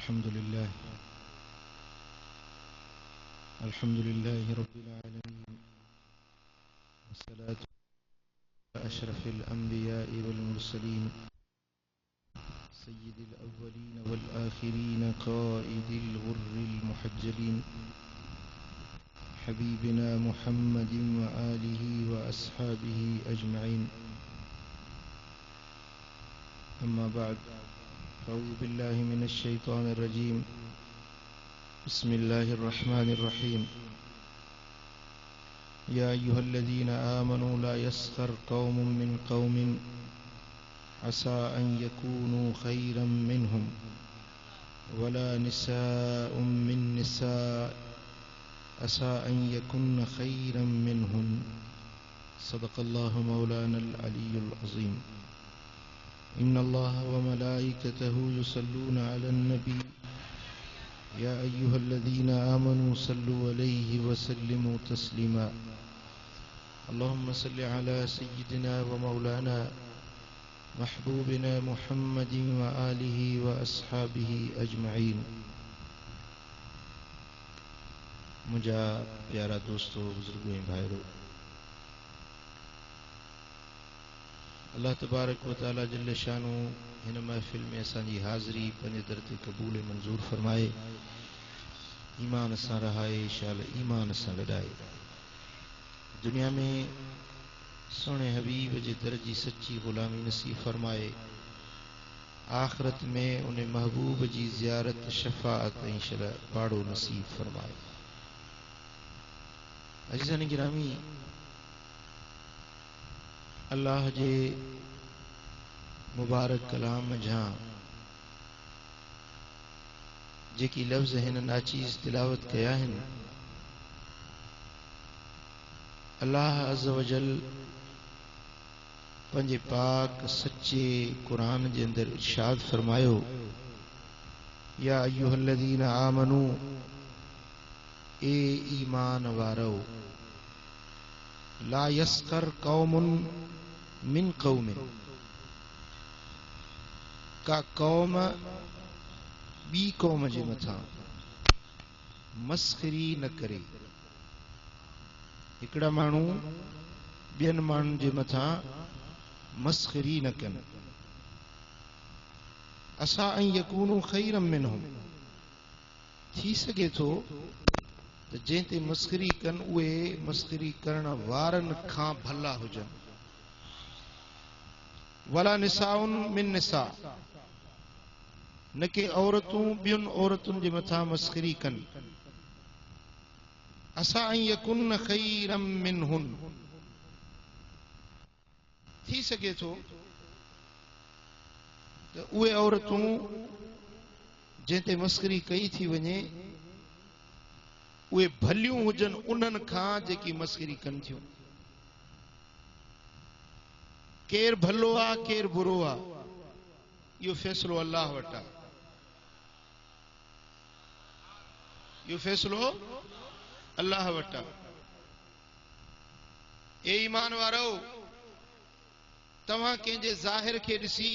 الحمد لله رب العالمين، والصلاة على أشرف الأنبياء والمرسلين سيد الأولين والآخرين قائد الغر المحجلين حبيبنا محمد وآله وأصحابه أجمعين. أما بعد، أعوذ بالله من الشيطان الرجيم. بسم الله الرحمن الرحيم. يا أيها الذين آمنوا لا يسخر قوم من قوم عسى أن يكونوا خيرا منهم ولا نساء من نساء عسى أن يكن خيرا منهن. صدق الله مولانا العلي العظيم. إن الله وملائكته يصلون على النبي يا أيها الذين آمنوا صلوا عليه وسلموا تسليما. اللهم صل على سيدنا ومولانا محبوبنا محمد وآله وأصحابه أجمعين. मुझा प्यारा दोस्तों, बुजुर्गों, भाइयों, अल्लाह तबारक व तआला जल्ल शानु हिन महफिल में असांजी हाज़री पंहिंजे दर ते क़बूल मंज़ूर फरमाए, ईमान सां रहाए, शाल ईमान सां गॾाए, दुनिया में सोने हबीब जे दर जी सच्ची ग़ुलामी नसीब फरमाए, आख़िरत में उन महबूब जी ज़ियारत, शफ़ाअत ऐं पाड़ो नसीब फरमाए। अज़ीज़ान गिरामी, अल्लाह जे मुबारक कलाम जहाँ जेकी लफ्ज़ हिन नाचीज़ तिलावत कया आहिनि, अल्लाह अज़्ज़ व जल पंहिंजे पाक सच्चे क़ुरान जे अंदर इरशाद फरमायो, या अय्युहल्लज़ीन आमनू, ए ईमान वारो, ला यस्कर कौमुन मिन कौमिन, का कौम बी कौम जे मथा मस्खरी न करे। हिकड़ा मानू बियन मानू जे मथा मस्खरी न कन। असा अन यकूनु खैरम मिनहुम, थी सके थो त जंहिं मस्खरी कन उहे मस्खरी करण वारनि खां भला हुजन। वला निसाउन मिन निसा, न के औरतूं ॿियुनि औरतुनि जे मथां मस्खरी कन। असा अन यकुन खैरम मिनहुन, थी सके थो त उहे औरतूं जंहिं ते मस्खरी कई थी वञे उहे भलियूं हुजन उन्हनि खां जेकी मस्खरी कनि थियूं। केर भलो आ केर बुरो आ, इहो फ़ैसिलो अल्लाह वटि आहे। इहो फ़ैसिलो अल्लाह वटि आहे। ए ईमान वारो, तव्हां कंहिंजे ज़ाहिर खे ॾिसी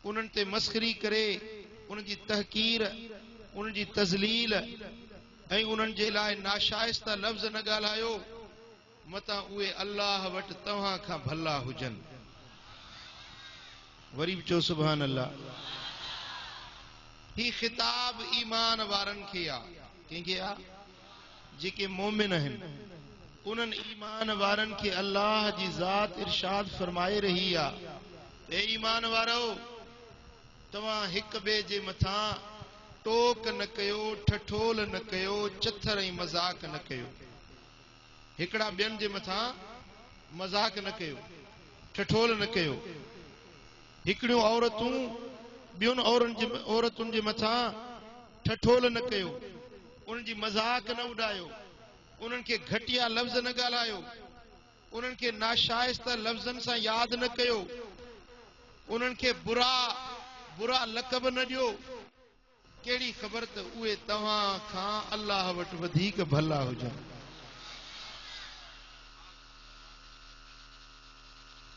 उन्हनि ते मस्खरी करे उन्हनि जी तहकीर, उन्हनि जी तज़लील ऐं उन्हनि जे लाइ नाशाइस्ता लफ़्ज़ न ॻाल्हायो, मतां उहे अल्लाह वटि तव्हां खां भला हुजन। वरी बि चओ सुभान अल्लाह। ही ख़िताब ईमान वारनि खे आहे। कंहिंखे आहे? जेके मोमिन आहिनि, उन्हनि ईमान वारनि खे अल्लाह जी ज़ात इरशाद फरमाए रही आहे, ए ईमान वारो, तव्हां हिक ॿिए जे मथां टोक न कयो, ठठोल न कयो, चथर ऐं मज़ाक न कयो। हिकड़ा ॿियनि जे मथां मज़ाक न कयो, ठठोल न कयो। हिकड़ियूं औरतूं ॿियुनि औरतुनि जे मथां ठठोल न कयो, उन्हनि जी मज़ाक न उॾायो, उन्हनि खे घटिया लफ़्ज़ न ॻाल्हायो, उन्हनि खे नाशाइस्ता लफ़्ज़नि सां यादि न कयो, उन्हनि खे बुरा लक़ब न ॾियो। कहिड़ी ख़बर त उहे तव्हां खां अल्लाह वटि वधीक भला हुजनि।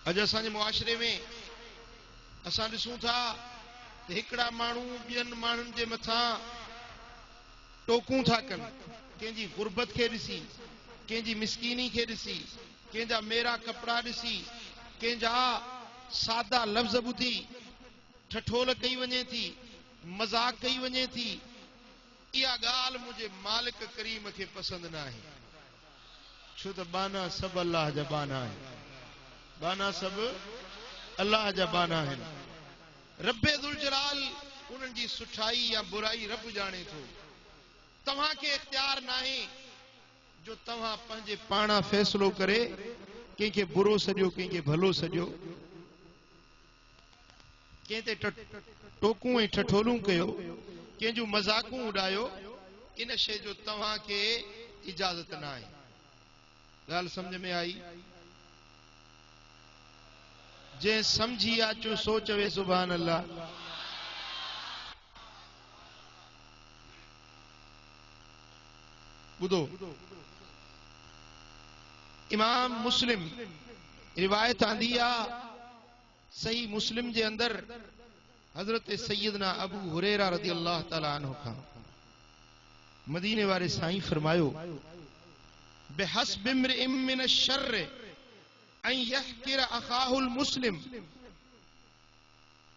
अॼु असांजे मुआशरे में असां ॾिसूं था हिकड़ा मानू बियन मानन जे मथा टोकूं था कन, कंहिंजी गुरबत खे ॾिसी, कंहिंजी मिसकीनी खे ॾिसी, कंहिंजा मेरा कपड़ा ॾिसी, कंहिंजा सादा लफ़्ज़ ॿुधी ठठोल कई वञे थी, मज़ाक कई वञे थी। इहा ॻाल्हि मुंहिंजे मालिक करीम खे पसंदि न आहे, छो त बाना सभु अल्लाह जा बाना आहिनि, बाना सभु अल्लाह जा बाना आहिनि। रब्बे दुल जलाल उन्हनि जी सुठाई या बुराई रब ॼाणे थो। तव्हां खे इख्तियार न आहे जो तव्हां पंहिंजे पाणा फ़ैसिलो करे कंहिंखे बुरो सॼो, कंहिंखे भलो सॼो, कंहिं ते टोकूं ऐं ठठोलूं कयो, कंहिंजूं मज़ाकूं उॾायो, इन शइ जो तव्हां खे इजाज़त न आहे। ॻाल्हि सम्झ में आई? जंहिं सम्झी अचो सो चवे सुभान अल्लाह। ॿुधो, इमाम मुस्लिम रिवायत आंदी आहे, सही मुस्लिम जे अंदर हजरत सैयदना अबू हुरैरा रज़ी अल्लाह ताला अन्हु खां मदीने वारे साईं फरमायो, बेहस्ब इम्रिइम मिन अश्शर्र अन यहकिर अखाहुल मुस्लिम,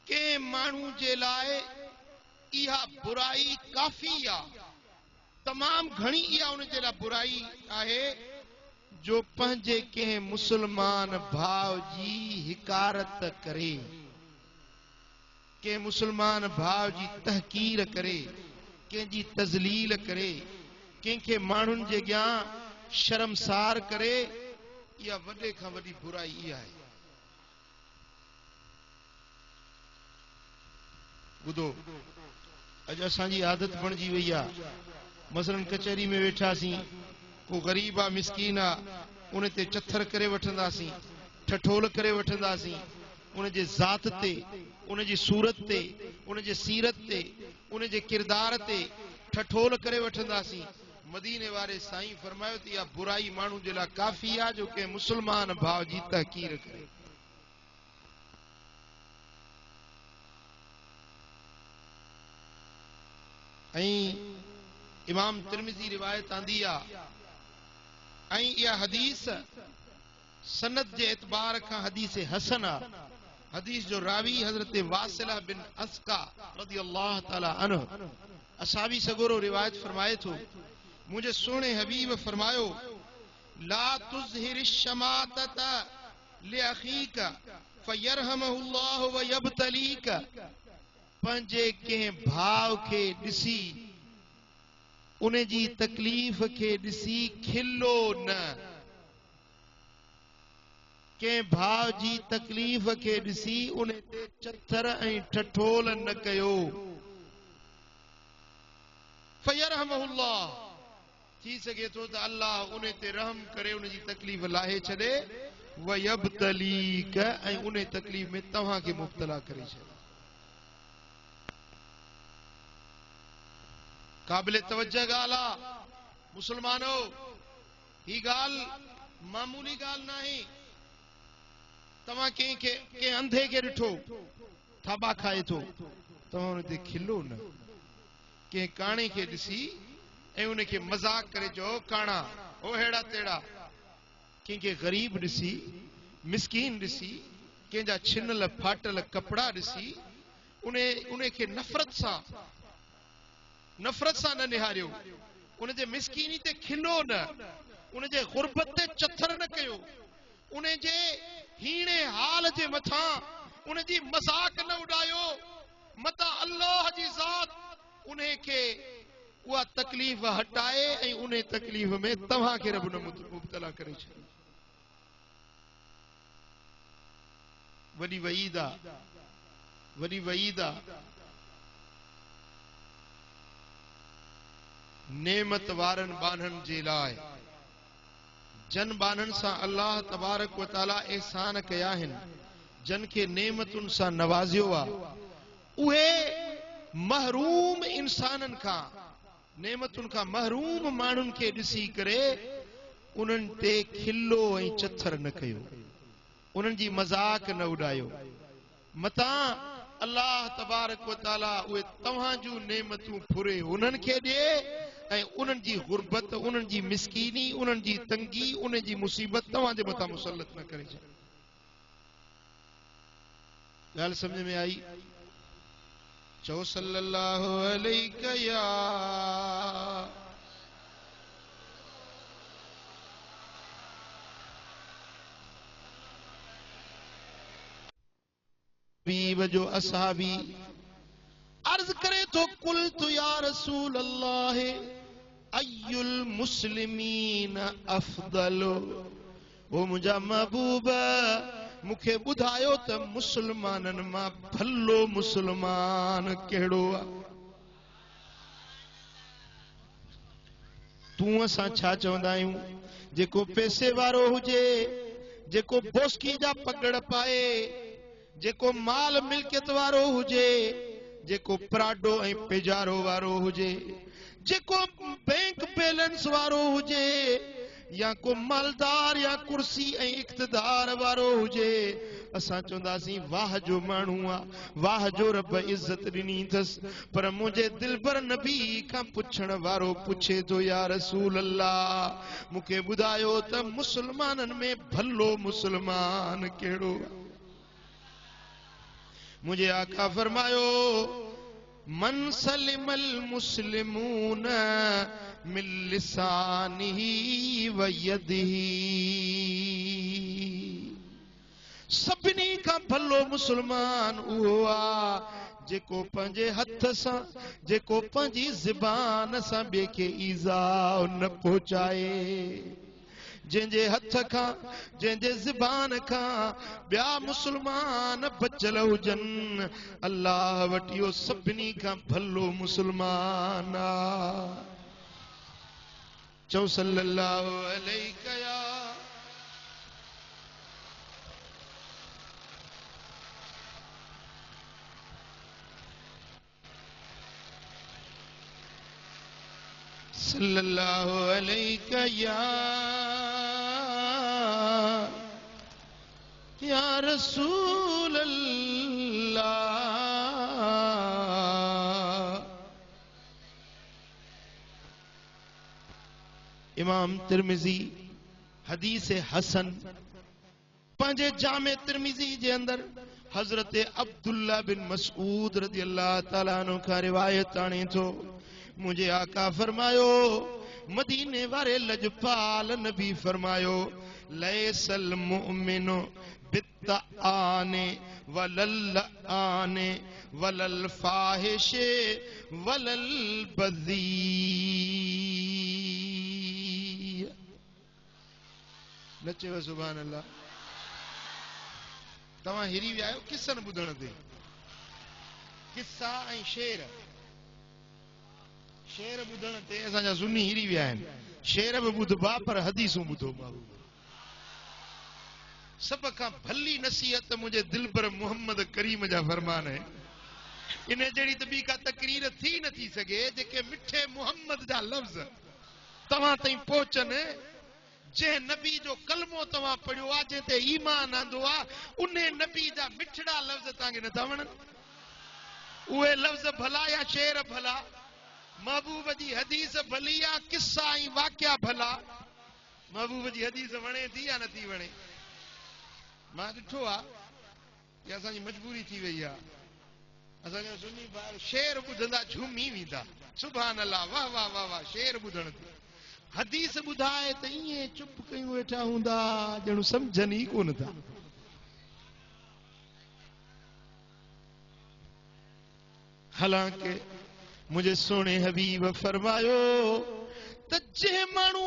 के मानू जे लाए इहा बुराई काफ़ी आहे, तमाम घणी इहा उन जे लाइ बुराई आहे जो पंहिंजे कंहिं मुसलमान भाउ जी हिकारत करे, कंहिं मुसलमान भाउ जी तहकीर करे, कंहिंजी तज़लील करे, कंहिंखे माण्हुनि जे अॻियां शर्मसार करे। इहा वॾे खां वॾी बुराई इहा आहे। ॿुधो, अॼु असांजी आदत बणिजी वई आहे, मसलन कचहरी में वेठासीं, को ग़रीब आहे, मिसकीन आहे, उन ते चथर करे वठंदासीं, ठठोल करे वठंदासीं, उन जे ज़ात ते, उन जी सूरत ते, उन जे सीरत ते, उन जे किरदार ते ठठोल करे वठंदासीं। मदीने वारे साईं फरमायो त इहा बुराई माण्हू जे लाइ काफ़ी आहे जो कंहिं मुसलमान भाउ जी तहकीर करे। ऐं इमाम तिरमिज़ी रिवायत आंदी आहे, ऐं इहा हदीस सनद जे एतबार खां हदीस हसन आहे। हदीस जो रावी हजरत वासिला बिन अस्का रज़ी अल्लाह ताला अन्हु असाबी सगोरो रिवायत फरमाए थो, मुझे सोने हबीब फरमायो, ला तुज़हिर शमातत लिअखीक फयरहमहुल्लाह व यब्तलीक, पंहिंजे कंहिं भाउ खे ॾिसी, उन जी तकलीफ़ खे ॾिसी खिलो न, कंहिं भाउ जी तकलीफ़ खे ॾिसी उन ते चथर ऐं ठठोल न कयो। फयरहमहुल्लाह, थी सघे थो त अल्लाह उन ते रहम करे उन जी तकलीफ़ लाहे छॾे, वयब्तलीक, ऐं उन तकलीफ़ में तव्हां खे मुब्तला करे छॾे। क़ाबिल तवज्जो ॻाल्हि आहे मुसलमानो, ही ॻाल्हि मामूली ॻाल्हि न आहे। तव्हां कंहिंखे, कंहिं अंधे खे ॾिठो थाबा खाए थो, तव्हां उन ते खिलो न। कंहिं काणे खे ॾिसी ऐं उन खे मज़ाक करे चओ काणा, ओ हेड़ा तेड़ा। कंहिंखे ग़रीब ॾिसी, मिसकीन ॾिसी, कंहिंजा छिनल फाटल कपड़ा ॾिसी उन खे नफ़रत सां न निहारियो, उन जे मिसकीनी ते खिलो न, उन जे गुरबत ते चथर न कयो, उन जे हीणे हाल जे मथां उन जी मज़ाक न उॾायो। मता अल्लाह जी ज़ात उन खे उहा तकलीफ़ हटाए ऐं उन तकलीफ़ में तव्हां खे रब न मुब्तला करे छॾे। वॾी वईद आहे, वॾी वईद आहे। नेमत वारनि बाननि जे लाइ, जन बाननि सां अल्लाह तबारक व ताला एहसान कया आहिनि, जन खे नेमतुनि सां नवाज़ियो आहे, उहे महरूम इंसाननि खां, नेमतुनि खां महरूम माण्हुनि खे ॾिसी करे उन्हनि ते खिलो ऐं चथर न कयो, उन्हनि जी मज़ाक न उॾायो। मतां अल्लाह तबारक व ताला उहे तव्हां जूं नेमतूं फुरे उन्हनि खे ॾे ऐं उन्हनि जी गुरबत, उन्हनि जी मिसकीनी, उन्हनि जी तंगी, उन्हनि जी मुसीबत तव्हां जे मथां मुसलत न करे छॾे। ॻाल्हि सम्झ में आई? चओ सल्लल्लाहु अलैहि या हबीब जो असहाबी अर्ज करे तो कुल तु या रसूल अल्लाह अय्युल मुस्लिमीन अफदल। ओ मुंहिंजा महबूब मूंखे ॿुधायो त मुसलमाननि मां भलो मुसलमान कहिड़ो आहे? तूं असां छा चवंदा आहियूं? जेको पैसे वारो हुजे, जेको बोस्की जा पगड़ पाए, जेको माल मिल्कियत वारो हुजे, जेको प्राडो ऐं पेजारो वारो हुजे, जेको बैंक बैलेंस वारो हुजे, या को मालदार या कुर्सी ऐं इक़्तिदार वारो हुजे, असां चवंदासीं वाह जो माण्हू आहे, वाह जो रब इज़त ॾिनी अथसि। पर मुंहिंजे दिलबर नबी खां पुछण वारो पुछे थो या रसूल अल्लाह मूंखे ॿुधायो त मुसलमाननि में भलो मुसलमान कहिड़ो आहे? मुझे आका फरमायो मन सलिमल मुस्लिमून मिन लिसानिही व यदिही। सभिनी खां भलो मुसलमान उहो आहे जेको पंहिंजे हथ सां, जेको पंहिंजी ज़बान सां ॿिए खे ईज़ा न पहुचाए। जंहिंजे हथ खां, जंहिंजे ज़बान खां ॿिया मुसलमान बचल हुजनि, अल्लाह वटि इहो सभिनी खां भलो मुसलमान आहे। चओ सल्लल्लाहु अलैहि या सल्लल्लाहु अलैहि या रसूल अल्लाह। इमाम तिरमिज़ी हदीस हसन पंहिंजे जामे तिरमिज़ी जे अंदर हज़रत अब्दुल्ला बिन मसऊद रज़ी अल्लाह ताला अन्हु खां रिवायत आणे थो। मुझे आका फरमायो, मदीने वारे लजपाल नबी फरमायो लैसल मुमिनो बित्ताने वलल आने वलल फाहिशे वलल बज़ी। नचे सुभान अल्लाह। तव्हां हिरी विया आहियो किस्सनि ॿुधण ते? किस्सा ऐं शेर, शेर ॿुधण ते असांजा सुन्नी हिरी विया आहिनि। शेर बि ॿुधबा पर हदीसूं ॿुधो बाबू। सभ खां भली नसीहत मुंहिंजे दिलबर मोहम्मद करीम जा फरमान आहिनि। इन जहिड़ी त ॿी का तकरीर थी नथी सघे जेके मिठे मोहम्मद जा लफ़्ज़ तव्हां ताईं पहुचनि। जंहिं नबी जो कलमो तव्हां पढ़ियो आहे, जंहिं ते ईमान आंदो आहे, उन नबी जा मिठड़ा लफ़्ज़ तव्हांखे नथा वणनि? उहे लफ़्ज़ भला या शेर भला? महबूब जी हदीस भली या किस्सा ऐं वाक़िया भला? महबूब जी हदीस वणे थी या नथी वणे? मां ॾिठो आहे कि असांजी मजबूरी थी वई आहे। असांजा सुन्नी ॿार शेर ॿुधंदा झूमी वेंदा। सुभान अल्लाह, वाह वाह वाह वाह। शेर ॿुधण ते हदीस ॿुधाए त ईअं चुप कयूं वेठा हूंदा ॼणु सम्झनि ई कोन था। हालांकि मुझे सोने हबीब फरमायो त जे माण्हू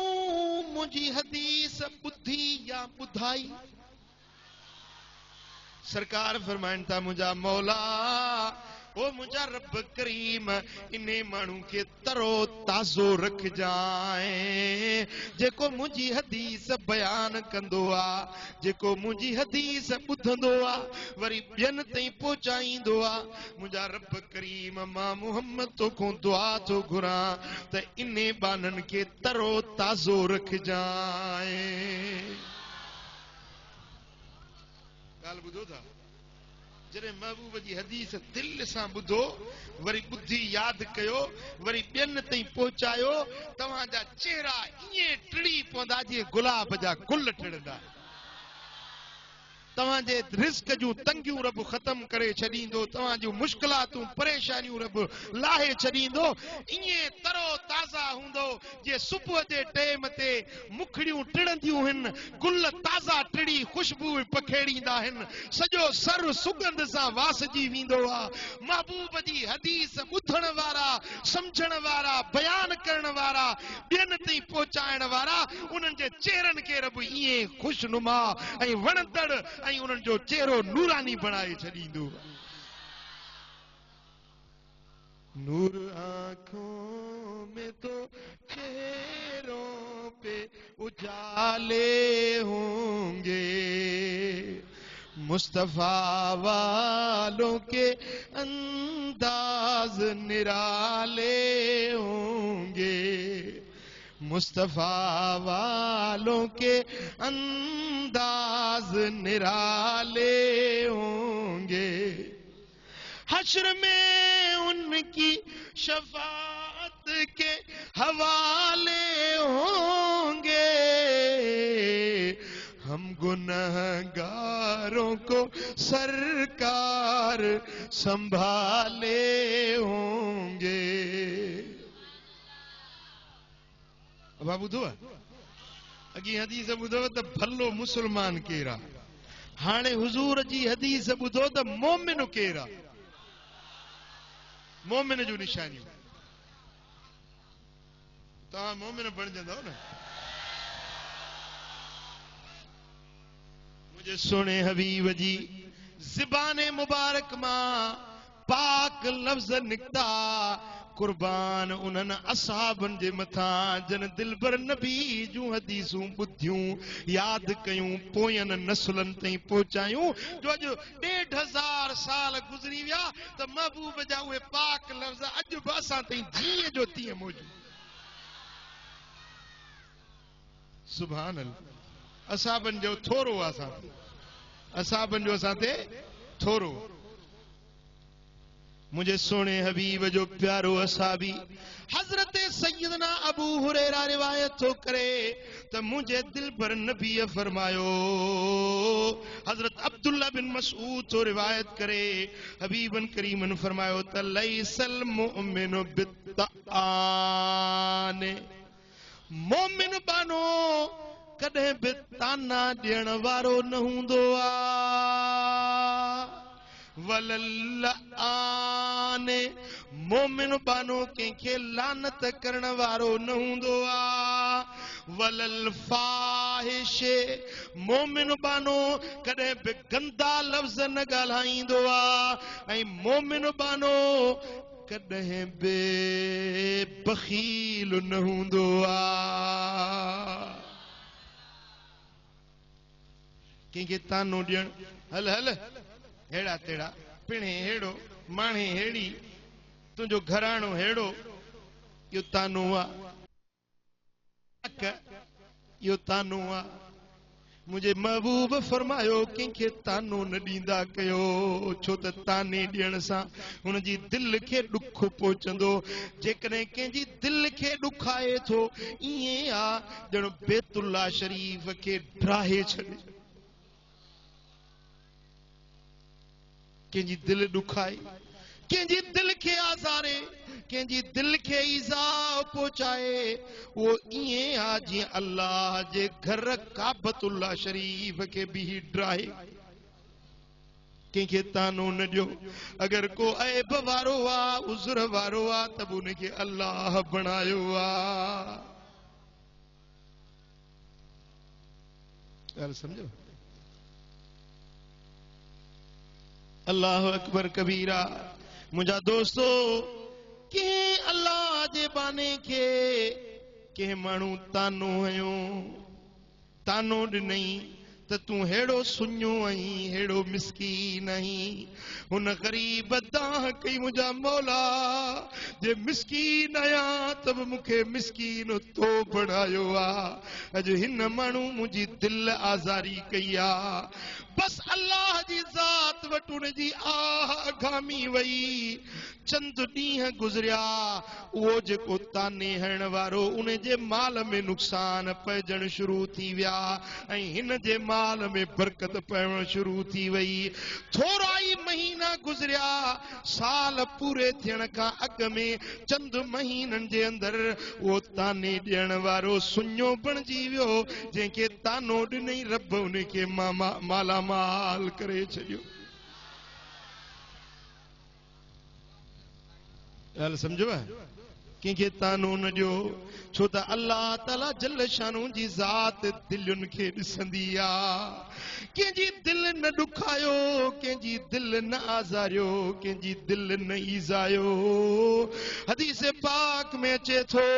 मुंहिंजी हदीस ॿुधी या ॿुधाई, सरकार फरमाइनि था मुंहिंजा मौला ओ मुंहिंजा रब करीम इन माण्हू खे तरो ताज़ो रखजाए। जेको मुंहिंजी हदीस बयान कंदो आहे, जेको मुंहिंजी हदीस ॿुधंदो आहे, वरी ॿियनि ताईं पहुचाईंदो आहे, मुंहिंजा रब करीम मां मुहम्मद तोखां दुआ थो घुरां त इन बाननि खे तरो ताज़ो रखजाए। ॻाल्हि ॿुधो था? जरे महबूब जी हदीस दिल से बुधो वरी बुद्धि याद कयो वरी बेन तई पहुंचायो तवाजा चेहरा इए टिड़ी पौंदा जी गुलाब जा गुल टिड़दा तवाजे रिस्क जो तंगियों रब खत्म करे छदींदो तवाजो मुश्किलातूं परेशानियों रब लाहे छदींदो इए तरो ताज़ा हुंदो जे सुबह जे टाइम ते मुखड़ियों टिड़ंदियूं हन गुल ताज़ा टिड़ी खुशबू पखेड़ींदा हन सजो सर सुगंध सा वासजी वींदो आ महबूब जी हदीस बुधण वारा समझण वारा बयान करण वारा बेन तई पहुंचाइण वारा उनन जे चेहरन के रब इए खुशनुमा ऐ वणंदड़ ऐं उन्हनि जो चेहरो नूरानी बनाए छॾींदो नूर आंखों में तो चेहरों पे उजाले होंगे मुस्तफा वालों के अंदाज निराले होंगे मुस्तफा वालों के अंदाज निराले होंगे हश्र में उनकी शफाअत के हवाले होंगे हम गुनहगारों को सरकार संभाले होंगे बाबू दो अगी हदीस बुधो तो भलो मुसलमान केरा हाने हुजूर जी हदीस बुधो तो मोमिन केरा मोमिन जो निशानी ता मोमिन बन जंदो न मुझे सुने हबीब जी ज़बान मुबारक मां पाक लफ्ज निकता कुर्बान उन्हनि असहाबनि जे मथां जन दिलबर नबी जूं हदीसूं ॿुधियूं यादि कयूं पोयनि नसुलनि ताईं पहुचायूं जो अॼु 1500 साल गुज़री विया त महबूब जा उहे पाक लफ़्ज़ अॼु बि असां ताईं जीअं जो तीअं मौजूद सुभान अल्लाह असहाबनि जो थोरो असां असहाबनि जो असां ते थोरो मुझे सोने हबीब जो प्यारो असाबी हजरत सैयदना अबू हुरैरा रिवायत तो करे तो मुझे दिल पर नबी फरमायो हजरत अब्दुल्ला बिन मसऊद तो रिवायत करे हबीबन करीमन फरमायो त लैसल मुमिनु बित्तान मोमिन बानो कदे बि ताना ॾियण वारो न हूंदो आ वलल आने मोमिन बानो कंहिंखे लानत करण वारो न हूंदो आ वलल फाहिश मोमिन बानो कॾहिं बि गंदा लफ़्ज़ न ॻाल्हाईंदो आ ऐं मोमिन बानो कॾहिं बि बख़ील न हूंदो आ कंहिंखे तानो ॾियण हल हल हेड़ा तेड़ा पिणे हेड़ो माणे हेड़ी तुंहिंजो घराणो हेड़ो इहो तानो आहे इहो तानो आहे मुंहिंजे महबूब फरमायो कंहिंखे तानो न ॾींदा कयो छो त ताने ॾियण सां हुनजी दिलि खे ॾुख पहुचंदो जेकॾहिं कंहिंजी दिलि खे ॾुखाए थो ईअं आहे ॼण बैतुल्ला शरीफ़ खे ड्राहे छॾे कंहिंजी दिलि ॾुखाए कंहिंजी दिलि खे आज़ारे कंहिंजी दिलि खे ईज़ा पहुचाए उहो ईअं आहे जीअं अल्लाह जे घर काबतुल्ला शरीफ़ खे बि ड्राहे कंहिंखे तानो न ॾियो अगरि को ऐब वारो आहे उज़र वारो आहे त बि उनखे अल्लाह बणायो आहे ॻाल्हि सम्झो अल्लाह अकबर कबीरा मुंहिंजा दोस्तो कंहिं अल्लाह जे बाने खे कंहिं माण्हू तानो हयो तानो ॾिनई त त तू हेड़ो सुञो आई हेड़ो मिस्कीन आई हुन गरीब दाह कई मुझा मौला जे मिस्कीन आया तब मुखे मिस्कीन तो बढ़ायो आ अज हिन मानू मुझी दिल आज़ारी कई आ बस अल्लाह जी ज़ात वट उन जी आह अघामी वई चंद ॾींहं गुज़रिया वो जेको ताने हण वारो उन जे माल में नुक़सान पइजण शुरू थी विया ऐं हिन जे माल में बरकत पवण शुरू थी वई थोरा ई महीना गुज़रिया साल पूरे थियण खां अॻ में चंद महीननि जे अंदरि वो ताने ॾियण वारो सुञो बणिजी वियो जंहिंखे तानो ॾिनई रब उन खे मालामाल करे छॾियो ॻाल्हि सम्झो कंहिंखे तानो न ॾियो छो त अल्लाह ताला जल शानू जी ज़ात दिलुनि खे ॾिसंदी आहे कंहिंजी दिलि न ॾुखायो कंहिंजी दिलि न आज़ारियो कंहिंजी दिलि न ईज़ायो हदीस पाक में अचे थो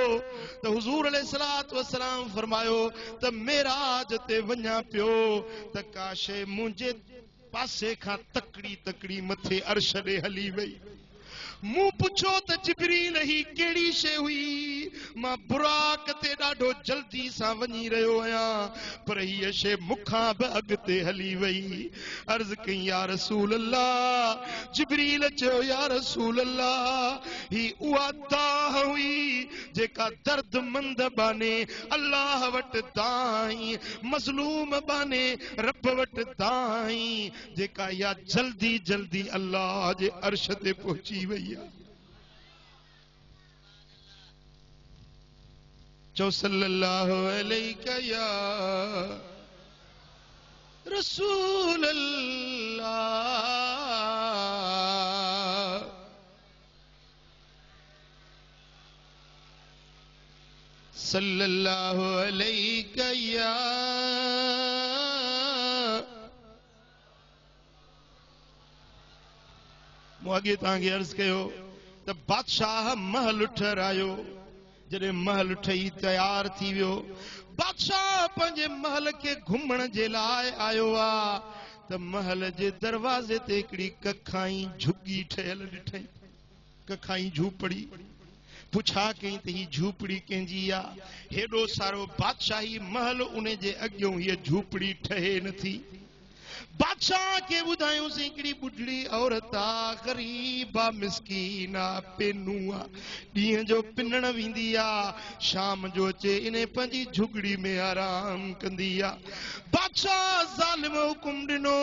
त हुज़ूर अलैहिस्सलातु वस्सलाम फरमायो त मेराज ते वञा पियो त का शइ मुंहिंजे पासे खां तकड़ी तकड़ी मथे अर्श ॾे हली वई मूं पुछो त जिब्रील ही केड़ी शे हुई मां बुराक ते ॾाढो जल्दी सां वञी रहियो आहियां पर हीअ शे मुखां बि अॻिते हली वई अर्ज़ कई या रसूल अल्लाह जिब्रील चयो या रसूल अल्लाह ही उहा दाह हुई जेका दर्दमंद बाने अल्लाह वटि दाई मज़लूम बाने रब वटि दाई जेका या जल्दी जल्दी अल्लाह जे अर्श ते पहुची वई चो सल्लल्लाहु अलैहि या रसूल अल्लाह सल्लल्लाहु अलैहि या अॻे तव्हांखे अर्ज़ कयो त बादशाह महल ठहिरायो जॾहिं महल ठही तयार थी वियो बादशाह पंहिंजे महल के घुमण जे लाइ आयो आहे त महल जे दरवाज़े ते हिकिड़ी कखाई झुगी ठहियल ॾिठई कखाई झूपड़ी पुछा कई त ही झूपड़ी कंहिंजी आहे हेॾो सारो बादशाही महल उन जे अॻियों हीअ झूपड़ी ठहे नथी बादशाह के ॿुधायूंसीं हिकिड़ी ॿुढड़ी औरत आहे ग़रीब आहे मिसकीन आहे पेनू आहे ॾींहं जो पिनण वेंदी आहे शाम जो अचे इन पंहिंजी झुगड़ी में आराम कंदी आहे बादशाह ज़ालिम हुकुम ॾिनो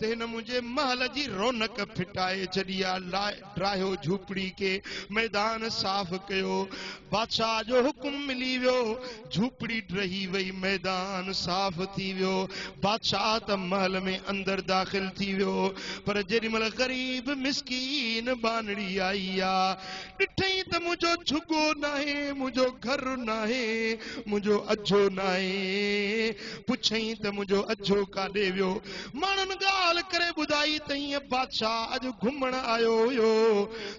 त हिन मुंहिंजे महल जी रौनक फिटाए छॾी आहे ड्राहियो झूपड़ी के मैदान साफ़ कयो बादशाह जो हुकुम मिली वियो झूपड़ी रही वई मैदान साफ़ थी वियो बादशाह त महल में अंदर दाखिल थी वियो पर जेॾी महिल ग़रीब मिसकीन बानड़ी आई आहे ॾिठई त मुंहिंजो झुगो नाहे मुंहिंजो घर नाहे मुंहिंजो अझो नाहे पुछई त मुंहिंजो अझो काॾे वियो माण्हुनि ॻाल्हि करे ॿुधाई त हीअं बादशाह अॼु घुमण आयो हुयो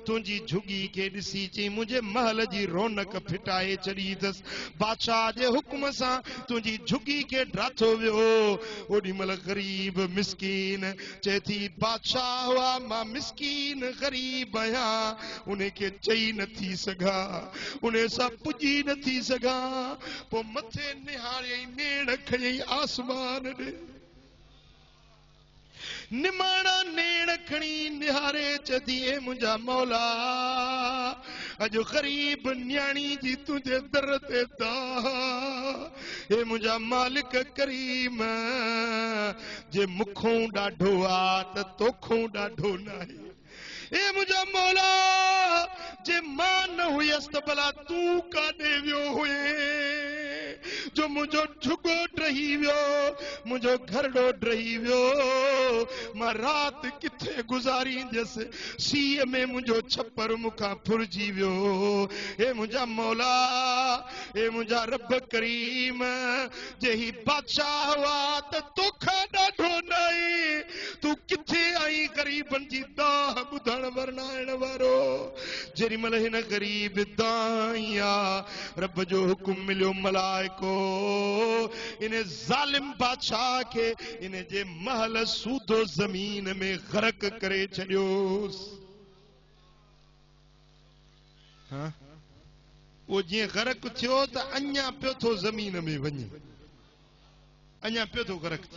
तुंहिंजी झुगी खे ॾिसी चई मुंहिंजे महल जी रौनक फिटाए छॾी अथसि बादशाह जे हुकुम सां तुंहिंजी झुगी खे ड्राथो वियो ओॾी महिल ग़रीब मिसकीन चए थी बादशाह हुआ मां मिसकीन ग़रीब आहियां उन खे चई नथी सघां उन सां पुॼी नथी सघां पोइ मथे निहारे नेण खयई आसमान ॾे निमाणा नेण खणी निहारे चदी ए मुंहिंजा मौला अॼु ग़रीब न्याणी जी तुंहिंजे दर ते दाह ए मुंहिंजा मालिक करीम जे मुखों ॾाढो आहे त तोखों ॾाढो नाहे ए मुंहिंजा मौला जे मां न हुयसि त भला तूं काॾे वियो हुए जो मुंहिंजो झुगो ड्रही वियो मुंहिंजो घरड़ो ड्रही वियो मां राति किथे गुज़ारींदसि सीअ में मुंहिंजो छप्पर मूंखां फुरिजी वियो हे मुंहिंजा मौला हे मुंहिंजा रब करीम जे ही बादशाह हुआ त तोखां ॾाढो नाहे तूं किथे आई ग़रीबनि जी दाह ॿुधण वरनाइण वारो जेॾी महिल हिन ग़रीब दाह आया रब जो हुकुम मिलियो मलाइको इन्हें जालिम बादशाह के इन्हें जे महल सूदो जमीन में गरक करे छड़ियोस हाँ वो जी गरक थियो तो अञा पियो थो जमीन में वञे अञा पियो थो गरक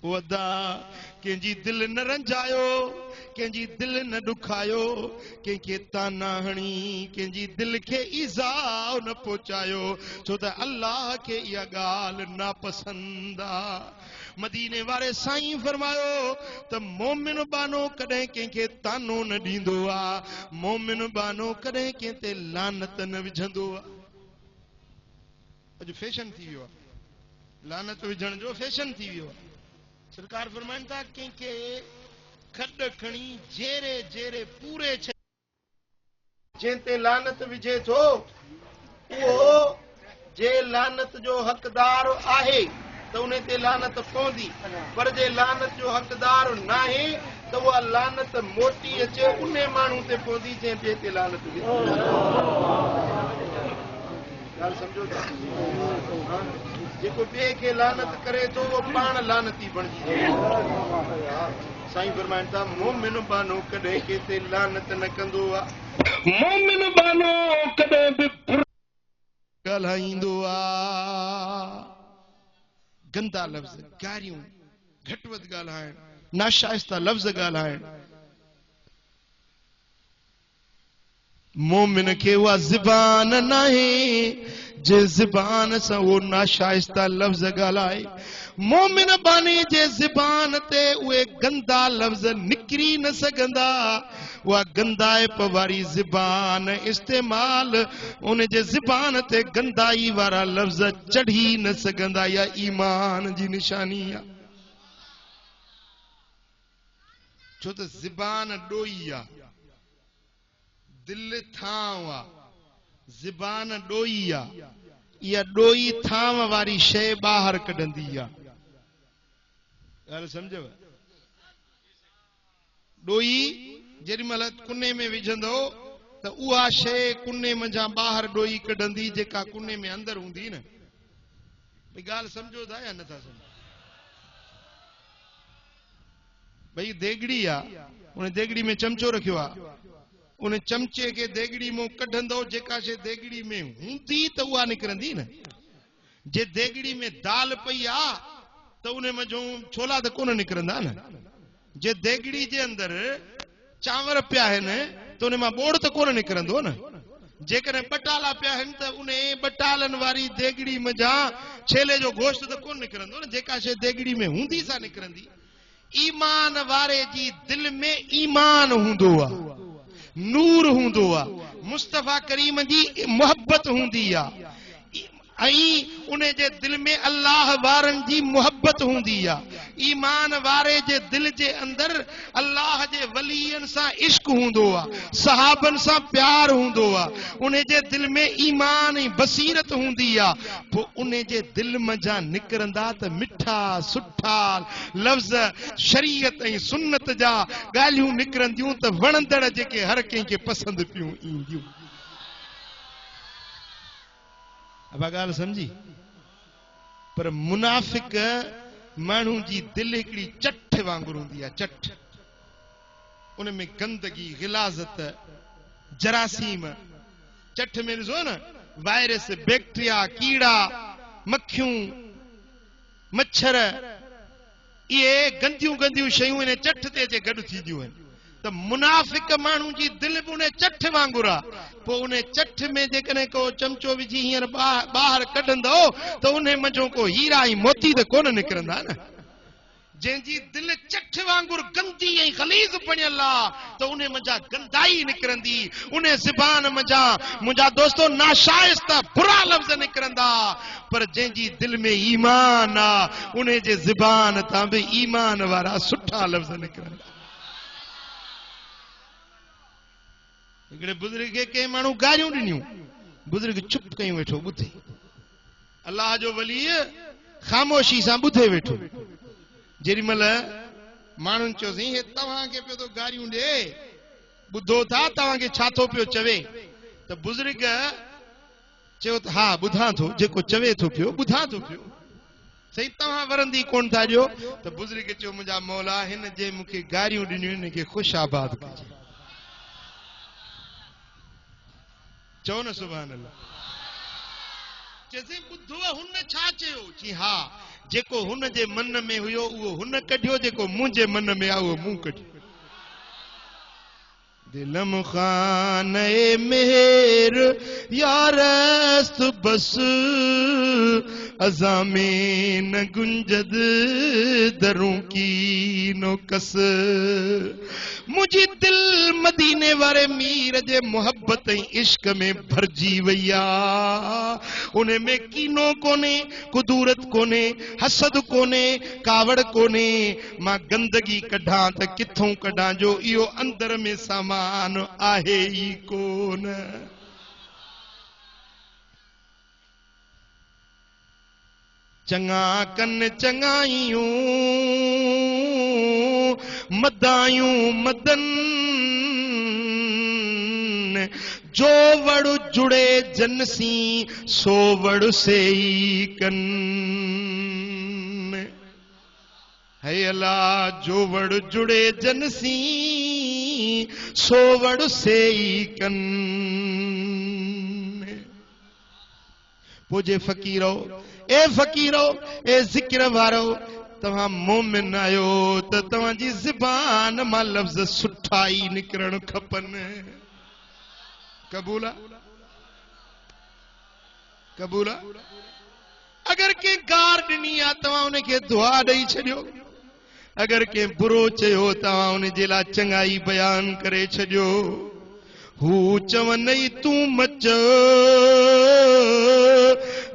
वदा कंहिंजी दिल न रंजायो कंहिंजी दिल न दुखायो कंहिंखे ताना हणी कंहिंजी दिल खे ईज़ा न पहुचायो छो त अल्लाह खे इहा ॻाल्हि नापसंद आहे मदीने वारे साईं फरमायो त मोमिन बानो कॾहिं कंहिंखे तानो न ॾींदो आहे मोमिन बानो कॾहिं कंहिं ते लानत न विझंदो आहे अॼु फैशन थी वियो आहे लानत विझण जो फैशन थी वियो आहे सरकार फरमाइनि था कंहिंखे खॾ खणी जेरे जेरे पूरे जंहिं ते लानत विझे थो उहो जे लानत जो हक़दार आहे त उन ते लानत पवंदी पर जे लानत जो हक़दार नाहे त उहा लानत मोटी अचे उन माण्हू ते पवंदी जंहिं ॿिए ते लानत विझी ॻाल्हि सम्झो था जेको ॿिए खे लानत करे थो उहो पाण लानती बणिजी साईं फरमाइनि था मोमिन बानो कॾहिं कंहिं ते लानत न कंदो आहे मोमिन बानो कॾहिं बि ॻाल्हाईंदो आहे गंदा लफ़्ज़ गारियूं घटि वधि ॻाल्हाइण नाशाइस्ता लफ़्ज़ ॻाल्हाइण मोमिन खे उहा ज़बान नाहे जे ज़बान सां वो नाशाइस्ता लफ़्ज़ ॻाल्हाए मोमिन बानी जे ज़बान ते उहे गंदा लफ़्ज़ निकिरी न सघंदा उहा गंदाइप वारी ज़बान इस्तेमाल उन जे ज़बान ते गंदाई वारा लफ़्ज़ चढ़ी न सघंदा या ईमान जी निशानी आहे छो त ज़बान ॾोई आहे दिल थांव आहे ज़बान ॾोई आहे इहा ॾोई थांव वारी शइ ॿाहिरि कढंदी आहे ॻाल्हि सम्झव ॾोई जेॾीमहिल कुने में विझंदो त उहा शइ कुने मंझां ॿाहिरि ॾोई कढंदी जेका कुने में अंदरि हूंदी न भई ॻाल्हि सम्झो था या नथा सम्झो भई देगड़ी आहे उन देगड़ी में चमचो रखियो आहे उन चमचे के देगड़ी में कढंदो जेका शइ देगड़ी में हूंदी त उहा निकिरंदी न जे देगड़ी में दाल पई आहे त उन मंझो छोला त कोन निकिरंदा न जे देगड़ी जे अंदरि चांवर पिया आहिनि त उन मां बोड़ त कोन निकिरंदो न जेकॾहिं बटाला पिया आहिनि त उन बटालनि वारी देगड़ी मंझां छेले जो गोश्त त कोन निकिरंदो न जेका शइ देगड़ी में हूंदी सा निकिरंदी ईमान वारे जी दिल में ईमान हूंदो आहे नूर हूंदो आहे मुस्तफ़ा करीम जी मोहब्बत हूंदी आहे ऐं उन जे दिल में अल्लाह वारनि जी मोहब्बत हूंदी आहे ईमान वारे जे दिल जे अंदरि अल्लाह जे वलीअनि सां इश्क हूंदो आहे सहाबनि सां प्यार हूंदो आहे उन जे दिल में ईमान ऐं बसीरत हूंदी आहे पोइ उन जे दिल मंझां निकिरंदा त मिठा सुठा लफ़्ज़ शरीयत ऐं सुन्नत जा ॻाल्हियूं निकिरंदियूं त वणंदड़ जेके हर कंहिंखे पसंदि पियूं ईंदियूं अब ॻाल्हि समझी पर मुनाफ़िक माण्हू जी दिल हिकिड़ी चठ वांगुरु हूंदी आहे चठ उन में गंदगी गिलाज़त जरासीम चठ में ॾिसो न वायरस बैक्टीरिया कीड़ा मक्खियूं मच्छर इहे गंदियूं गंदियूं शयूं इन चठ ते अचे गॾु थींदियूं आहिनि त मुनाफ़िक माण्हू जी दिल बि उन चठ वांगुरु आहे पोइ उन चठ में जेकॾहिं को चमचो विझी हींअर ॿाहिरि कढंदो त उन मंझो को हीरा ऐं मोती त कोन निकिरंदा न जंहिंजी दिल चठ वांगुरु गंदी ऐं ख़लीज़ पणियल आहे त उन मंझां गंदाई निकिरंदी उन ज़बान मंझां मुंहिंजा दोस्तो नाशाइस्ता बुरा लफ़्ज़ निकिरंदा पर जंहिंजी दिल में ईमान आहे उन जे ज़बान तां बि ईमान वारा सुठा लफ़्ज़ निकिरंदा हिकिड़े बुज़ुर्ग खे कंहिं माण्हू गारियूं ॾिनियूं बुज़ुर्ग चुप कयूं वेठो ॿुधे अल्लाह जो वली ख़ामोशी सां ॿुधे वेठो जेॾीमहिल माण्हुनि चयोसीं हे तव्हांखे पियो थो गारियूं ॾे ॿुधो था तव्हांखे छा थो पियो चवे तो बुजुर्ग चयो त हाँ ॿुधां थो, जेको चवे थो पियो ॿुधां थो पियो, सही तव्हां वरंदी कोन था ॾियो। त बुजुर्ग चयो मुंहिंजा मौला हिन जे मूंखे गारियूं ॾिनियूं, हिनखे ख़ुशि आबाद कजे। चओ न सुभान अल्लाह। चइसि ॿुधो हुन छा चयो? चई हा, जेको हुन जे मन में हुयो उहो हुन कढियो, जेको मुंहिंजे मन में आहे उहो मूं कढियो। दिलम खाने मेहर यारस्त बस अज़ामे न गुंजद दरों की नो कस। मुझी दिल मदीने वारे मीर जे मोहब्बत इश्क में भरजी वई आ। उन में कीनो कोने, कुदूरत कोने, हसद कोने, कावड़ कोने। मां गंदगी कढां त किथों कढां, जो इहो अंदर में सामान आहे ई कोन। चङा कन चङाइयूं मदायूं मदन, जो वड़ जुड़े जनसी सो वड़ से ही कन। है अल्लाह जो वड़ जुड़े जनसी सो वड़ से ही कन। पोजे फकीरो, ए फकीरो, ए जिक्र वारो, तव्हां मोमिन आयो त तव्हां जी ज़बान मां लफ़्ज़ सुठा ई निकरण खपनि। कबूला कबूला। अगर के गार ॾिनी आहे तव्हां उनखे दुआ ॾेई छॾियो, अगर के बुरो चयो तव्हां उन जे लाइ चङाई बयान करे छॾियो। हू चवनि तूं मच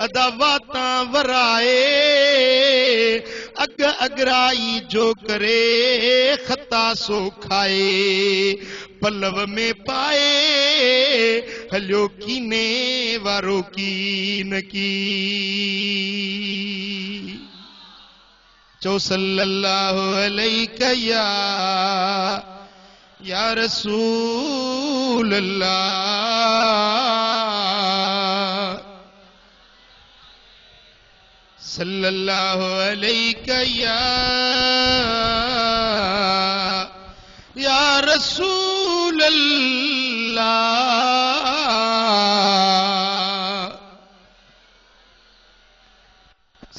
अदा वाता वराए, अग अगराई जो करे खता सो खाए। पल्लव में पाए हलियो कीने वारो कीन की। चो सल्लल्लाहु अलैहि या रसूल अल्लाह। सल्लल्लाहु अलैहि या रसूल अल्लाह।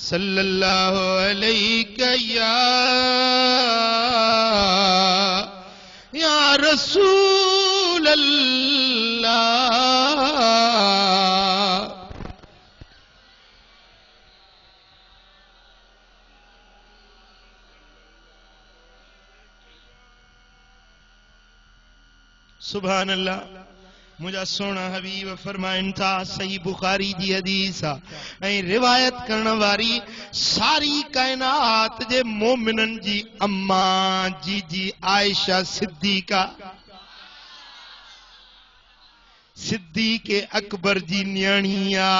सल्लल्लाहु अलैहि या रसूल अल्लाह। सुभान अल्लाह। मुझा सोना हबीब फरमाइन था, सही बुखारी जी हदीस है, रिवायत करण वारी सारी कायनात जे मोमिनन जी अम्मा जी आयशा सिद्दीका, सिद्दीक़ अकबर जी न्याणिया,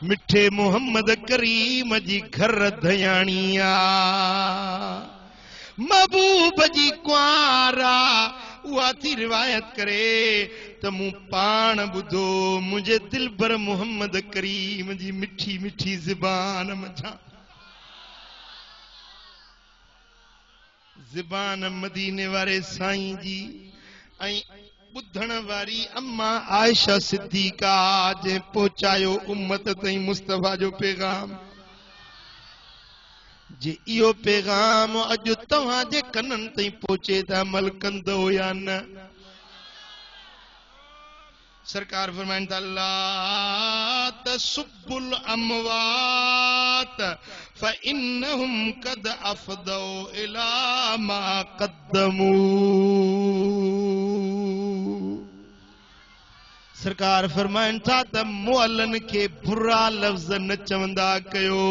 मिठे मोहम्मद करीम जी घर धयाणिया, महबूब जी कुआरा। उहा थी रिवायत करे त मूं पाण ॿुधो मुंहिंजे दिलबर मोहम्मद करीम जी मिठी मिठी ज़बान मथां, ज़बान मदीने वारे साईं जी ऐं ॿुधण वारी अम्मा आयशा सिद्दीका जे पहुचायो उम्मत ताईं मुस्तफा जो पैगाम। जे इहो पैगाम अॼु तव्हां जे कननि ताईं पहुचे त अमल कंदो या न? सरकार फरमाइनि था, ला तसुब्बुल अमवात फइन्नहुम कद अफदौ इला मा क़द्दमू। सरकार फरमाइनि था त मुअल्लन खे बुरा लफ़्ज़ न चवंदा कयो।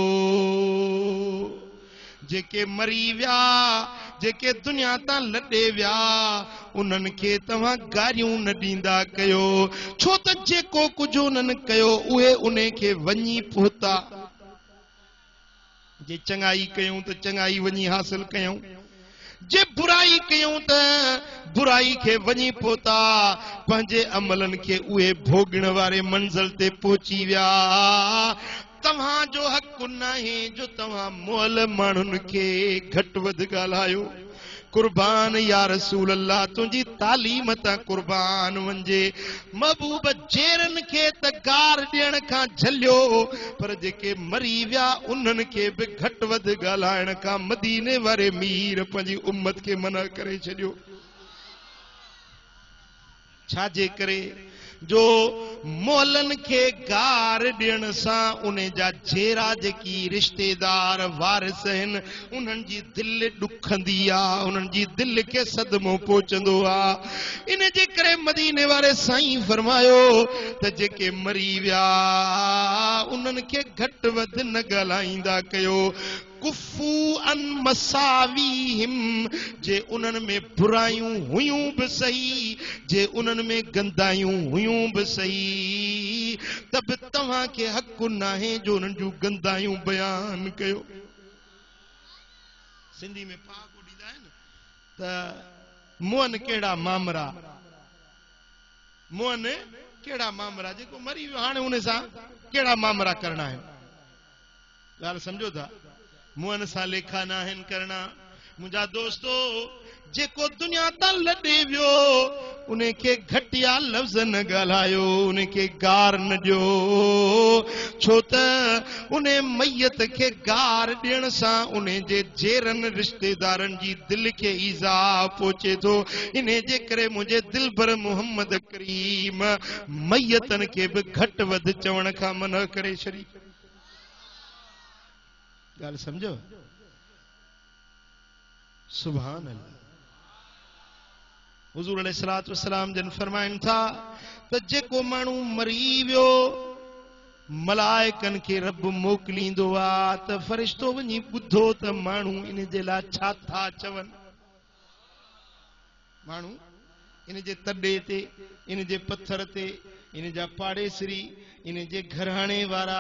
जेके मरी विया, जेके दुनिया तां लॾे विया, उन्हनि खे तव्हां गारियूं न ॾींदा कयो, छो त जेको कुझु उन्हनि कयो उहे उन खे वञी पहुता। जे चङाई कयूं त चङाई वञी हासिल कयूं, जे बुराई बुराई कयूं त बुराई के वञी पहुता पंहिंजे अमलन के उहे भोगण वारे मंज़िल ते पहुची विया तव्हां जो हक़ नाहे जो तव्हां मोल माण्हुनि खे घटि वधि ॻाल्हायो कुर्बान या रसूल अल्लाह तुंहिंजी तालीम तां कुर्बान वञे महबूब जेरन खे त गार ॾियण खां झलियो पर जेके मरी विया उन्हनि खे बि घटि वधि ॻाल्हाइण खां मदीने वारे मीर पंहिंजी उम्मत खे मना करे छॾियो छाजे करे जो मोलन के गार ॾियण सां उन जा जेरा जेकी रिश्तेदार वारिस आहिनि उन्हनि जी दिलि ॾुखंदी आहे उन्हनि जी दिलि खे सदमो पहुचंदो आहे इन जे करे मदीने वारे साईं फरमायो त जेके मरी विया उन्हनि खे घटि वधि न ॻाल्हाईंदा कयो कुफू अन मसावीहिम जे उन्हनि में बुराइयूं हुयूं बि सही जे उन्हनि में गंदायूं हुयूं बि सही त बि तव्हांखे हक़ नाहे जो उन्हनि जूं गंदायूं बयान कयो सिंधी में पाक ॾींदा आहिनि त मोहन कहिड़ा मामरा मोहन कहिड़ा मामरा जेको मरी वियो हाणे उन सां कहिड़ा मामरा करणा आहिनि ॻाल्हि सम्झो था मोहन सां लेखा न आहिनि करणा मुंहिंजा दोस्तो जेको दुनिया तां लॾे वियो उन खे घटिया लफ़्ज़ न ॻाल्हायो उन खे गार न ॾियो छो त उन मैयत खे गार ॾियण सां उन जे जेरनि रिश्तेदारनि जी दिलि खे ईज़ा पहुचे थो इन जे करे मुंहिंजे दिलबर मोहम्मद करीम मैयतनि खे बि घटि वधि चवण खां मना करे छॾी ॻाल्हि सम्झो सुभान अल्लाह हुज़ूर अलैहिस्सलातु वस्सलाम जन फरमाइनि था त जेको माण्हू मरी वियो मलाइकनि खे रब मोकिलींदो आहे त फ़रिश्तो वञी ॿुधो त माण्हू इन जे लाइ छा था चवनि माण्हू इन जे तॾे ते इन जे पत्थर ते इन जा पाड़ेसरी इन जे घराणे वारा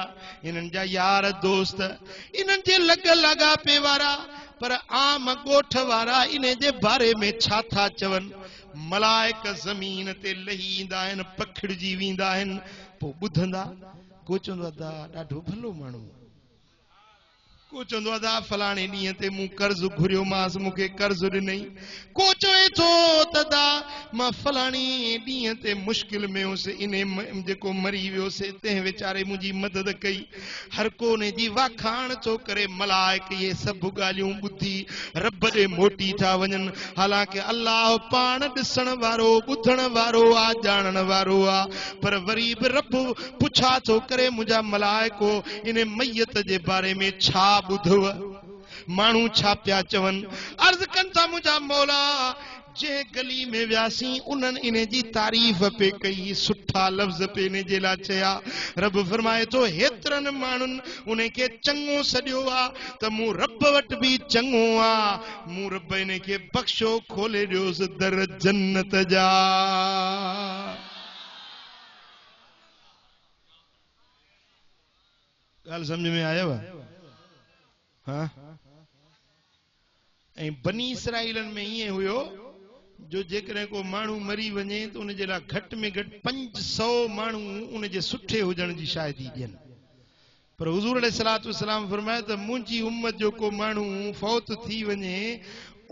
इन्हनि जा यार दोस्त इन्हनि जे लॻ लाॻापे वारा पर आम ॻोठ वारा इन जे बारे में छा था चवनि मलाइक ज़मीन ते लही ईंदा आहिनि पखिड़िजी वेंदा आहिनि पोइ ॿुधंदा को चवंदो आहे ॾाढो भलो माण्हू को चवंदो आहे फलाणे ॾींहं ते मूं कर्ज़ घुरियोमांसि मूंखे कर्ज़ ॾिनई को चवे थो त मां फलाणी ॾींहं ते मुश्किल में हुउसि इन जेको मरी वियोसि तंहिं वीचारे मुंहिंजी मदद कई हर को उन जी वाखाण थो करे मलाइक इहे सभु ॻाल्हियूं ॿुधी रब ॾे मोटी था वञनि हालांकि अल्लाह पाण ॾिसण वारो ॿुधण वारो आहे ॼाणण वारो आहे पर वरी बि रब पुछा थो करे मुंहिंजा मलाइको इन मैयत जे बारे में छा ॿुधव माण्हू छा पिया चवनि अर्ज़ कनि था मुंहिंजा मौला जे गली में वियासीं उन्हनि इन जी तारीफ़ पे कई सुठा लफ़्ज़ पे इन जे लाइ चया रब फरमाए थो हेतिरनि माण्हुनि उन खे चङो सॼियो आहे त मूं रब वटि बि चङो आहे मूं रब इन खे बख़्शो खोले ॾियोसि दर जन्नत जा ॻाल्हि सम्झ में आयव हाँ ऐं बनी इसराइलनि में ईअं हुयो जो जेकॾहिं को माण्हू मरी वञे त उन जे लाइ घटि में घटि 500 माण्हू उन जे सुठे हुजण जी शायदि ॾियनि पर हुज़ूर अलैहिस्सलातु वस्सलाम फरमाए त मुंहिंजी उम्मत जो को माण्हू फौत थी वञे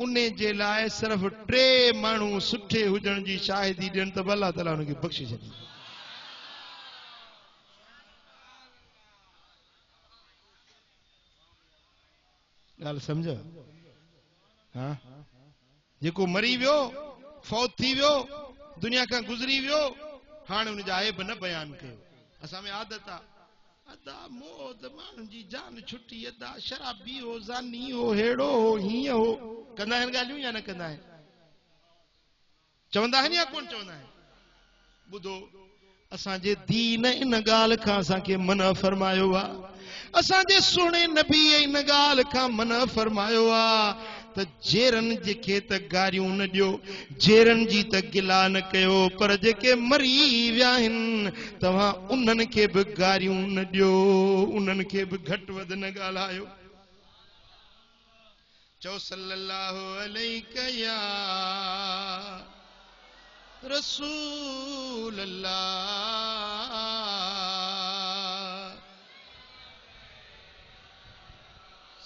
उन जे लाइ सिर्फ़ 3 माण्हू सुठे हुजण जी शाहिदी ॾियनि त अल्लाह ताला उनखे बख़्शे छॾींदो ॻाल्हि सम्झ हाँ जेको मरी वियो फौत थी वियो दुनिया खां गुज़री वियो हाणे उन जा ऐब न बयान कयो असां में आदत आहे अदा मौत माण्हुनि जी जान छुटी अदा शराबी हो ज़ानी हो हेड़ो हो हीअं हो कंदा आहिनि ॻाल्हियूं या न कंदा आहिनि चवंदा आहिनि या कोन चवंदा आहिनि ॿुधो असांजे दीन इन ॻाल्हि खां असांखे मना फरमायो आहे असांजे सुहिणे नबी इन ॻाल्हि खां मना फरमायो आहे त जेरनि जेके त गारियूं न ॾियो जेरनि जी त गिला न कयो पर जेके मरी विया आहिनि तव्हां उन्हनि खे बि गारियूं न ॾियो उन्हनि खे बि घटि वधि न ॻाल्हायो चो सल्लल्लाहु अलैहि या रसूल अल्लाह,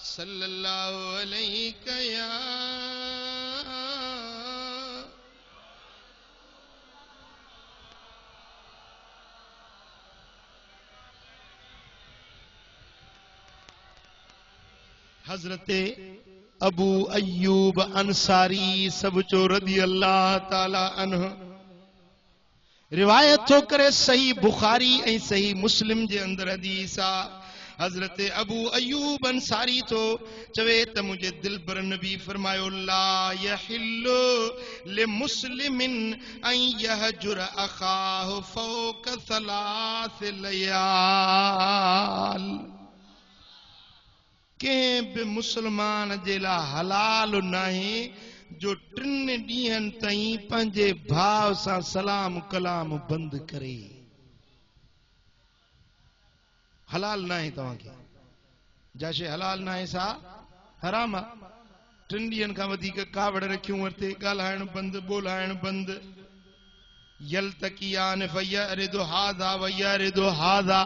सल्लल्लाहु अलैहि या हजरत अबू अयूब अंसारी सब चो रदी अल्लाह ताला अन्हु रिवायत थो करे सही बुखारी ऐं सही मुस्लिम जे अंदर हदीस आ। हजरत अबू अयूब अंसारी तो चवे त मुझे दिल बर नबी फरमायो ला यहिल्लु लिमुस्लिमिन अन यहजुर अखाहु फौक सलास लयाल, के भी मुसलमान जेला हलाल नहीं जो 3 ॾींहनि ताईं पंहिंजे भाव सां सलाम कलाम बंद करे। हलाल नाहे तव्हांखे, जाशे हलाल नाहे सा हराम आहे। 3 ॾींहनि खां वधीक कावड़ रखियूं वरिते, ॻाल्हाइण बंदि, ॿोलाइण बंदि। यल्तकियान फयरिदु हादा वयरिदु हादा,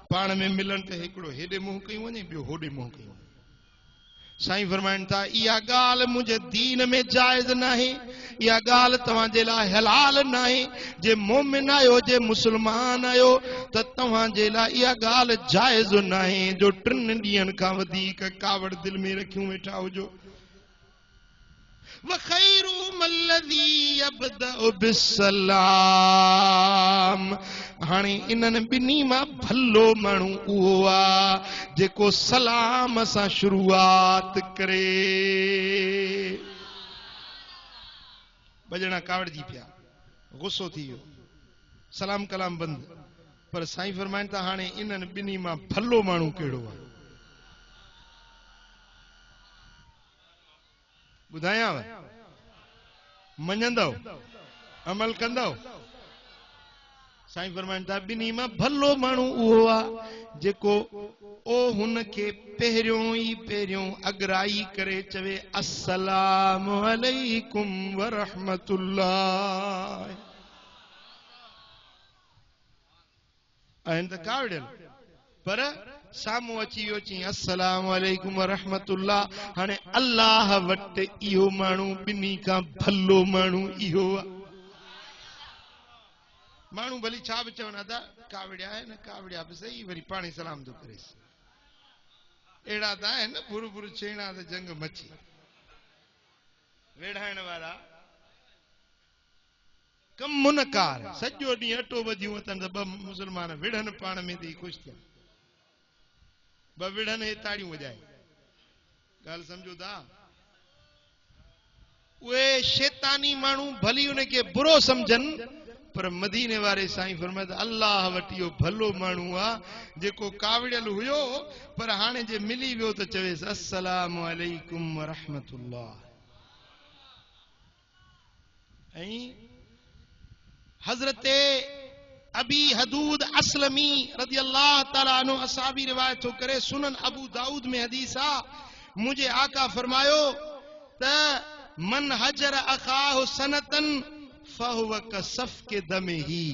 पाण में मिलन त हिकिड़ो हेॾे मुंहुं कयूं वञे, ॿियो होॾे मुंहुं कयूं। साईं फरमाइनि था इहा ॻाल्हि मुंहिंजे दीन में जाइज़ नाहे, इहा ॻाल्हि तव्हांजे लाइ हलाल नाहे। जे मोमिन आहियो, जे मुस्लमान आहियो त तव्हांजे लाइ इहा ॻाल्हि जाइज़ नाहे जो 3 ॾींहनि खां वधीक कावड़ दिलि में रखियूं वेठा हुजो। वखैरुहुम अल्लज़ी यब्दउ बिस्सलाम, हाणे इन्हनि ॿिन्ही मां भलो माण्हू उहो आहे जेको सलाम सां शुरूआत करे। बजणा कावड़जी पिया, गुस्सो थी वियो, सलाम कलाम बंदि। पर साईं फरमाइनि था हाणे इन्हनि ॿिन्ही मां भलो माण्हू कहिड़ो आहे ॿुधायांव? मञंदव, अमल कंदव? साईं फरमाइनि था ॿिन्ही मां भलो माण्हू उहो आहे जेको ओ हुनखे पहिरियों अगराई करे चवे अस्सलामु अलैकुम व रहमतुल्लाह। आहिनि त कावड़ियल, पर साम्हूं अची वियो चई अस्सलामु अलैकुम व रहमतुल्लाह। हाणे अल्लाह वटि इहो माण्हू ॿिन्ही खां भलो माण्हू इहो आहे। माण्हू भली छा बि चवनि, अदा कावड़िया आहे न, कावड़िया बि सही, वरी पाणी सलाम थो करेसि। अहिड़ा त आहिनि न बुर बुर छेड़ा त जंग मची, वेढ़ाइण वारा कम मुनकार। सॼो ॾींहुं अटो ॿधियूं अथनि त 2 मुस्लमान विढ़नि पाण में त ख़ुशि थियनि, 2 विढ़नि हे ताड़ियूं वॼाए। ॻाल्हि सम्झो था? उहे शैतानी माण्हू भली उनखे बुरो सम्झनि, पर मदीने वारे साईं फरमाए अल्लाह वटि इहो भलो माण्हू आहे जेको कावड़ियल हुयो पर हाणे जे मिली वियो त चवेसि अस्सलामु अलैकुम व रहमतुल्लाह। ऐं हज़रत अबी हदूद असलमी रज़ी अल्लाह ताला अन्हु असहाबी रिवायत थो करे, सुनन अबू दाऊद में हदीस आ, मुझे आका फरमायो त मन हजर अखाहु सनतन फहुव कसफ के दमे ही,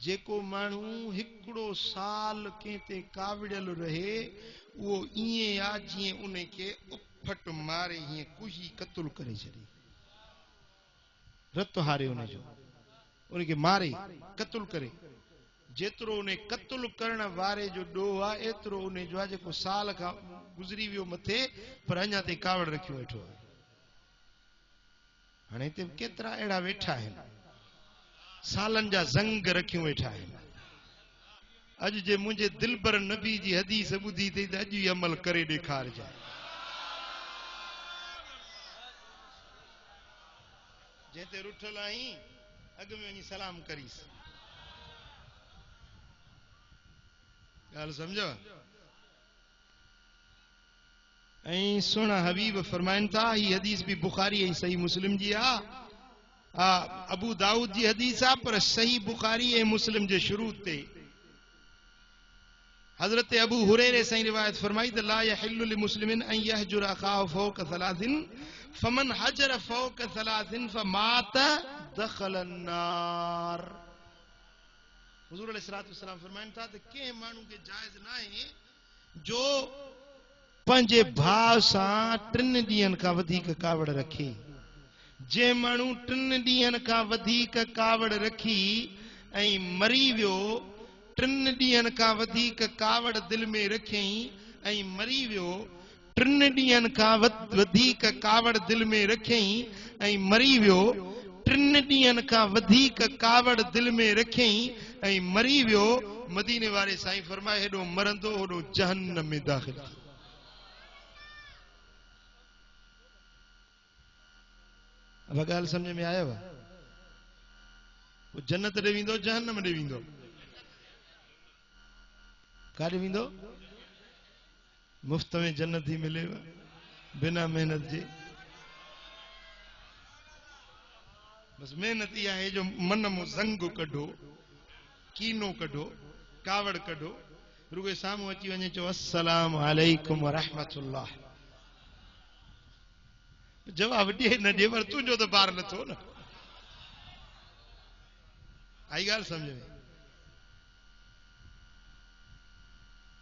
जेको माण्हू 1 साल कंहिंते कावड़ियल रहे उहो ईअं आहे जीअं उनखे उफट मारे हीअं कुही क़तल करे छॾे, रत हारे उनखे मारे क़तल करे। जेतिरो उन क़तल करण वारे जो ॾोह आहे एतिरो उन जो आहे जेको साल खां गुज़री वियो मथे पर अञा ताईं कावड़ रखियो वेठो आहे। हाणे हिते केतिरा अहिड़ा वेठा आहिनि, सालनि जा ज़ंग रखियूं वेठा आहिनि। अॼु जे मुंहिंजे दिलबर नबी जी हदीस ॿुधी अथई त अॼु ई अमल करे ॾेखारजांइ। जंहिंते रुठल आहीं अॻ में वञी सलाम करीस। ॻाल्हि सम्झो? ऐं सुहिणा हबीब फरमाइनि था, ही हदीस बि बुखारी ऐं सही मुस्लिम जी आहे। अबू दाऊद जी हदीस आहे पर सही बुखारी ऐं मुस्लिम जे शुरू ते। हजरत अबू हुरैरे से रिवायत फरमाई त ला यहिल्लु लिमुस्लिमिन अन यहजुर अखाहु फौक सलासिन फमन हजर फौक सलासिन फमात दखल अन्नार। हुजूर अलैहिस्सलातु वस्सलाम फरमाइन था त के मानू के जायज ना है जो पंजे भाव सां 3 ॾींहंनि खां वधीक कावड़ रखे। जे मानू 3 ॾींहंनि खां वधीक कावड़ रखी ऐं मरी वियो, 3 ॾींहंनि खां वधीक कावड़ दिल में रखियई ऐं मरी वियो, 3 ॾींहंनि खां वधीक कावड़ दिल में रखियई ऐं मरी वियो, 3 ॾींहंनि खां वधीक कावड़ दिल में रखियई ऐं मरी वियो, मदीने वारे साईं फरमाए हेॾो मरंदो होॾो जहन्नम में दाख़िल। अब ॻाल्हि समझ में आयव? जन्नत ॾे वेंदो जहन्नम ॾे वेंदो? काॾे वेंदो? मुफ्त में जन्नत ही मिलेव बिना मेहनत जे। बस मेहनत इहा है जो मन में ज़ंग कढो, कीनो कढो, कावड़ कढो, रुगे साम्हूं अची वञे चो अस्सलाम अलैकुम व रहमतुल्लाह। जवाब ॾे न ॾे पर तुंहिंजो त ॿार नथो न। आई ॻाल्हि सम्झ में?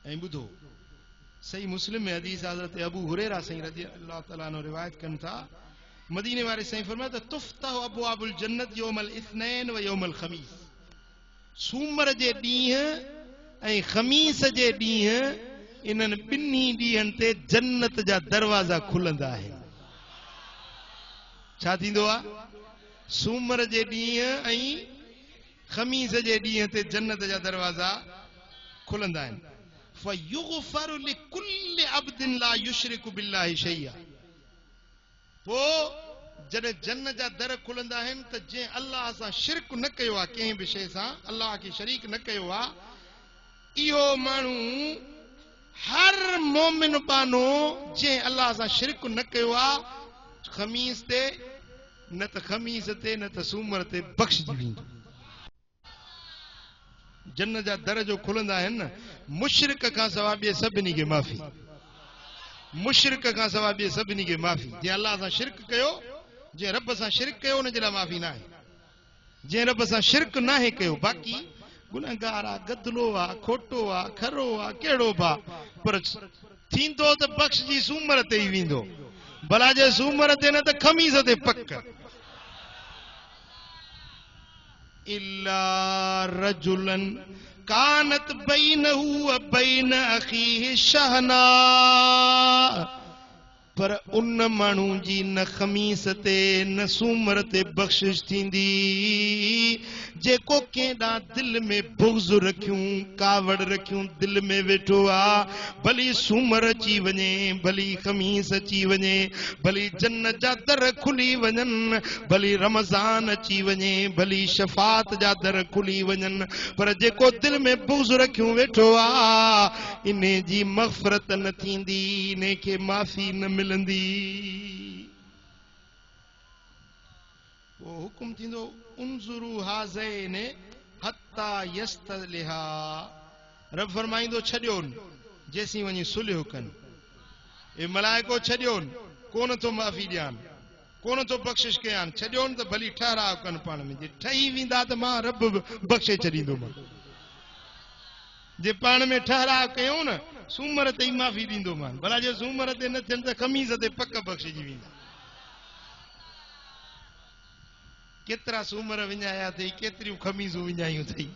ऐं ॿुधो, सही मुस्लिम में हदीस हज़रत अबू हुरैरा साईं रज़ी अल्लाह तआला अन्हु रिवायत कनि था, मदीने वारे साईं फरमाया त तुफ्तहु अबवाबुल जन्नत यौमल इस्नैन व यौमल खमीस। सूमर जे ॾींहुं ऐं खमीस जे ॾींहुं इन्हनि ॿिन्ही ॾींहंनि ते जन्नत जा दरवाज़ा खुलंदा आहिनि। छा थींदो आहे? सूमर जे ॾींहुं ऐं खमीस जे ॾींहुं ते जन्नत जा दरवाज़ा खुलंदा आहिनि। फयुगफर लिकुल्लि अब्दिन ला युशरिकु बिल्लाहि शैया। पोइ जॾहिं जन्नत जा दर खुलंदा आहिनि त जंहिं अल्लाह सां शिरक न कयो आहे, कंहिं बि शइ सां अल्लाह खे शरीक न कयो आहे, इहो माण्हू हर मोमिन बानो जंहिं अल्लाह सां शिरक न कयो आहे, खमीस ते न त खमीस ते न त सूमर ते बख़्शजी वेंदो। जन्नत जा दर जो खुलंदा आहिनि न, मुशरिक खां सवाइ ॿिए सभिनी खे माफ़ी। मुशरिक खां सवाइ ॿिए सभिनी खे माफ़ी। जंहिं अल्लाह सां शिरक कयो, जंहिं रब सां शिरक कयो, उन जे लाइ माफ़ी न आहे। जंहिं रब सां शिरक न आहे कयो, बाक़ी गुनहगार आहे, गदलो आहे, खोटो आहे, खरो आहे, कहिड़ो बि आहे, पर थींदो त बख़्शजी सूमर ते ई वेंदो। भला जे सूमर ते न त खमीस ते पक। इल्ला रजुलन कानत बैनहु व बैन अखीहि शहना। पर उन माण्हू जी न खमीस ते न सूमर ते बख़्शिश थींदी जेको कंहिं ॾांहुं दिल में बुग़्ज़ रखियूं, कावड़ रखियूं दिल में वेठो आहे। भली सूमर अची वञे, भली खमीस अची वञे, भली जन्नत जा दर खुली वञनि, भली रमज़ान अची वञे, भली शफ़ात जा दर खुली वञनि, पर जेको दिल में बुग़्ज़ रखियूं वेठो आहे, इन जी मग़फ़िरत न थींदी, इन खे माफ़ी न मिलंदी। वो हुकुम थींदो उनज़ुरू हाज़ैन हत्ता यस्तलिहा। रब फरमाईंदो छॾियोनि जेसीं वञी सुलह कनि। ए मलाइको छॾियोनि, कोन थो माफ़ी ॾियानि, कोन थो बख़्शिश कयानि, छॾियोनि त भली ठहराव कनि पाण में। जे ठही वेंदा त मां रब बख़्शे छॾींदोमांइ। जे पाण में ठहराव कयूं न, सूमर ते ई माफ़ी ॾींदोमांइ। भला जे सूमर ते न थियनि त खमीस ते पक बख़्शिजी वेंदा। केतिरा सूमर विञाया अथई, केतिरियूं खमीसूं विञायूं अथई।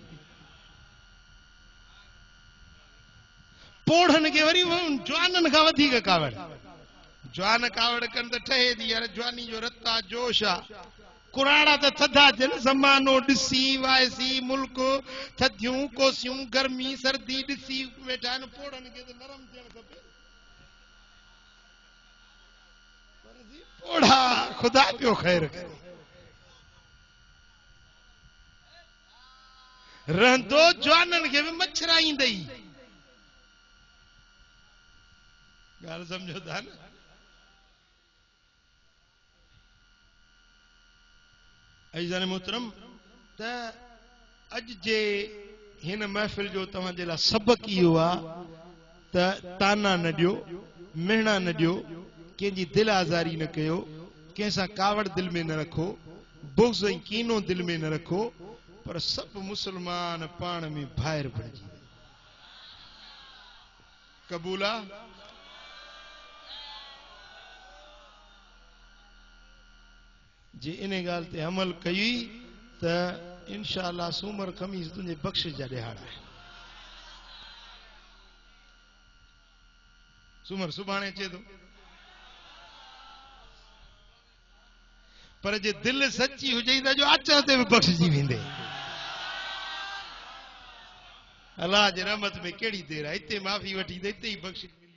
पोढ़नि खे वरी जवाननि खां वधीक कावड़। जवान कावड़ कनि त ठहे थी, यार जवानी जो रत्ता जोश आहे। कुराड़ा त थधा थियनि, ज़मानो ॾिसी वाइसी, मुल्क थधियूं कोसियूं, गर्मी सर्दी ॾिसी वेठा आहिनि। पोढ़नि खे त नरम थियणु खपे। पोढ़ा ख़ुदा पियो ख़ैर करे। रहंदो जवाननि खे बि मच्छराईंदई। ॻाल्हि सम्झो था न? अज़ीज़ान मोहतरम, त अॼु जे हिन महफ़िल जो तव्हांजे लाइ सबक़ इहो आहे त ताना न ॾियो, मिहणा न ॾियो, कंहिंजी दिलि आज़ारी न कयो, कंहिंसां कावड़ दिलि में न रखो, बुग़्ज़ ऐं कीनो दिलि में न रखो, पर सभु मुस्लमान पाण में भाइर बणिजी क़बूल आहे। जे इन ॻाल्हि ते अमल कई त इंशाअल्लाह सूमर ख़मीस तुंहिंजे बख़्शिश जा ॾिहाड़ा आहे। सूमर सुभाणे अचे थो, पर जे दिलि सची हुजे त जो अचण ते बि बख़्शिजी वेंदे। अलाह जे रहमत में कहिड़ी देर आहे, हिते माफ़ी वठी त हिते ई बख़्शिश मिली।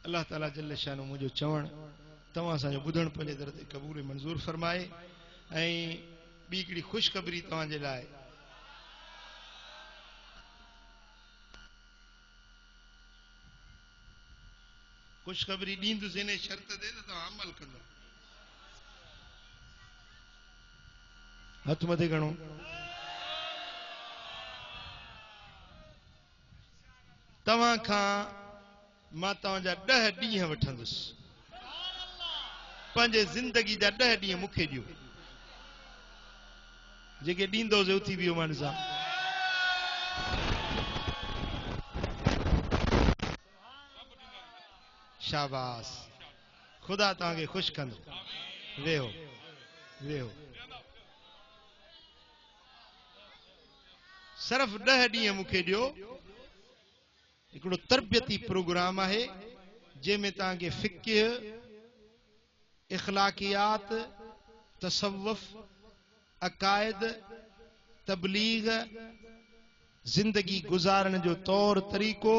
अल्लाह ताला जल्ल शानो मुंहिंजो चवण तव्हां असांजो ॿुधण पंहिंजे दर ते क़बूल मंज़ूर फरमाए। ऐं ॿी हिकिड़ी ख़ुशख़बरी तव्हांजे लाइ, ख़ुशख़बरी ॾींदुसि इन शर्त ते त तव्हां अमल कंदो। हथ मथे खणो। तव्हां खां मां तव्हांजा 10 ॾींहं वठंदुसि, पंहिंजे ज़िंदगी जा 10 ॾींहं मूंखे ॾियो। जेके ॾींदोसि उथी वियो मान सां। शाबाश, ख़ुदा तव्हांखे ख़ुशि कंदो। वेहो वेहो। सिर्फ़ 10 ॾींहं मूंखे ॾियो। हिकिड़ो तरबियती प्रोग्राम आहे जंहिंमें तव्हांखे फ़िक़्ह, इख़लाक़ियात, तसव्वुफ़, अक़ाइद, तबलीग, जिंदगी गुजारण जो तौर तरीक़ो,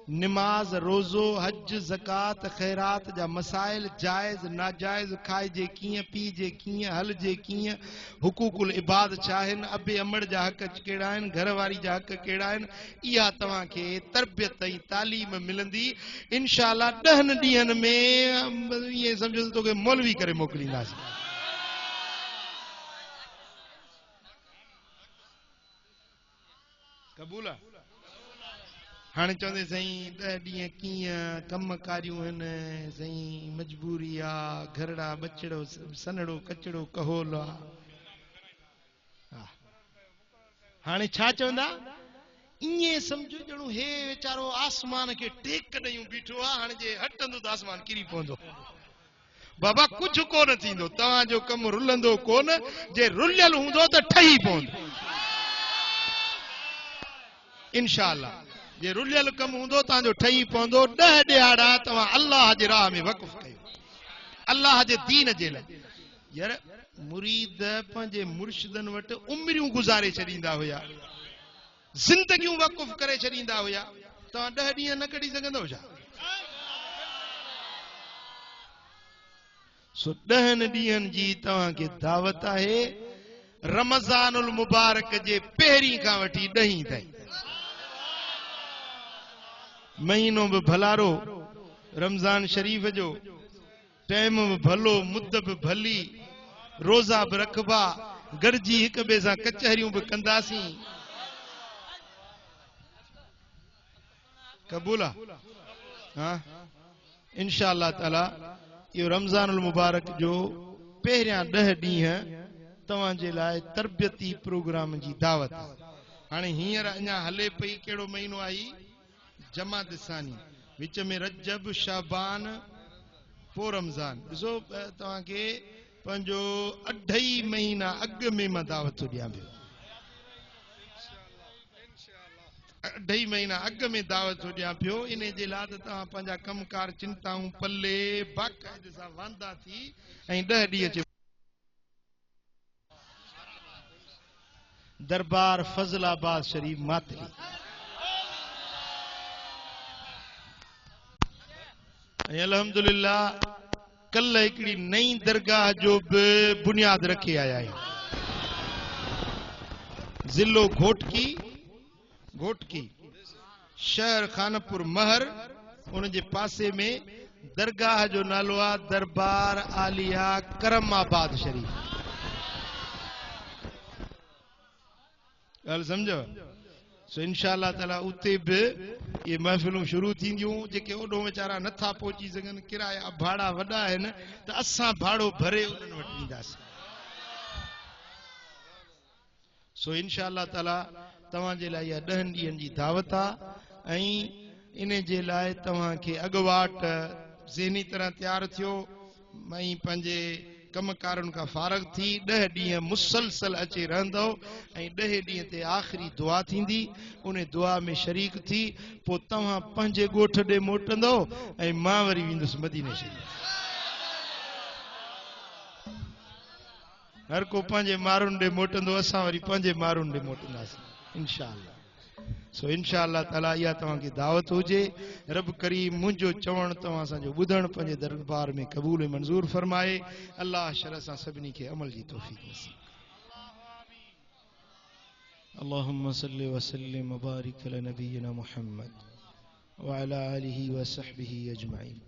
निमाज, रोज़ो, हज, ज़कात, ख़ैरात जा मसाइल, जाइज़ नाजाइज़, खाइजे कीअं, पीजे कीअं, हलजे कीअं, हुकूकुल इबाद छा आहिनि, अबे अमड़ जा हक़ कहिड़ा आहिनि, घरवारी जा हक़ कहिड़ा आहिनि। इहा तव्हांखे तरबियत ऐं तालीम मिलंदी इंशाअल्लाह। 10 ॾींहंनि में ईअं सम्झो त तोखे मौलवी करे मोकिलींदासीं। क़बूल आहे। हाणे चवंदे साईं 10 ॾींहं कीअं, कम कारियूं आहिनि साईं, मजबूरी आहे, घरड़ा बचड़ो सनड़ो कचड़ो कहोल आहे। हाणे छा चवंदा, ईअं सम्झो ॼणो हे वीचारो आसमान खे टेक ॾेयूं बीठो आहे, हाणे जे हटंदो त आसमान किरी पवंदो। बाबा कुझु कोन थींदो, तव्हांजो कमु रुलंदो कोन, जे रुलियल हूंदो त ठही पवंदो इंशाअल्लाह। जे रुलियल कमु हूंदो तव्हांजो ठही पवंदो। 10 ॾिहाड़ा तव्हां अल्लाह जे राह में वक़फ़ कयो, अल्लाह जे दीन जे लाइ। यार मुरीद पंहिंजे मुर्शिदनि वटि उमिरियूं गुज़ारे छॾींदा हुया, ज़िंदगियूं वक़फ़ करे छॾींदा हुया। तव्हां 10 ॾींहं न कढी सघंदव छा? सो 10 ॾींहंनि जी तव्हांखे दावत आहे, रमज़ानुल मुबारक जे पहिरीं खां वठी 10 ताईं। महीनो बि भलारो रमज़ान शरीफ़ जो, टाइम बि भलो, मुद बि भली, रोज़ा बि रखबा, गॾिजी हिक ॿिए सां कचहरियूं बि कंदासीं। क़बूल आहे? हा इंशाअल्लाह ताला। इहो रमज़ानुल मुबारक जो पहिरियां 10 ॾींहं तव्हांजे लाइ तरबियती प्रोग्राम जी दावत। हाणे हींअर अञा हले पई, कहिड़ो महीनो आई? जमात सानी, विच में रजब, शाबान, पोइ रमज़ान। ॾिसो तव्हांखे पंहिंजो 2 महीना अॻु में मां दावत थो ॾियां पियो। 2 महीना अॻु में दावत थो ॾियां पियो। इन जे लाइ त तव्हां पंहिंजा कमकार, चिंताऊं पल्ले बाक़ाइदे सां वांदा थी ऐं 10 ॾींहं अचे। दरबार फज़लाबाद शरीफ मातली। ऐं अल्हम्दुलिल्लाह कल हिकिड़ी नई दरगाह जो बि बुनियाद रखे आया आहियूं। ज़िलो घोटकी, शहर खानपुर महर, उन जे पासे में दरगाह जो नालो आहे दरबार आलिया करमाबाद शरीफ। ॻाल्हि सम्झो। सो इंशाअल्लाह ताला उते बि ये महफ़िलूं शुरू थींदियूं। जेके ओॾो वीचारा नथा पहुची सघनि, किराया भाड़ा वॾा आहिनि, त असां भाड़ो भरे उन्हनि वटि ॾींदासीं। सो इंशाअल्लाह ताला तव्हांजे लाइ इहा 10 ॾींहंनि जी दावत आहे ऐं इन जे लाइ तव्हांखे अॻुवाट ज़हनी तरह तयारु थियो ऐं पंहिंजे कमकारनि खां फारग थी 10 ॾींहं मुसलसल अचे रहंदो ऐं 10 ॾींहं ते आख़िरी दुआ थींदी। उन दुआ में शरीक थी पोइ तव्हां पंहिंजे ॻोठ ॾे मोटंदो ऐं मां वरी वेंदुसि मदीने शरीफ़। हर को पंहिंजे मारुनि ॾे मोटंदो, असां वरी पंहिंजे मारुनि ॾे मोटंदासीं इंशाअल्लाह। सो इंशाअल्लाह ताला इहा तव्हांखे दावत हुजे। रब करीम मुंहिंजो चवणु तव्हां असांजो ॿुधणु पंहिंजे दरबार में क़बूल ऐं मंज़ूर फरमाए। अल्लाह शर सां सभिनी खे अमल जी तौफ़ीक़ नसीब। अल्लाहुम्मा सल्लि व सल्लिम व बारिक अला नबीना मुहम्मद व अला आलिहि व सहबिहि अजमईन।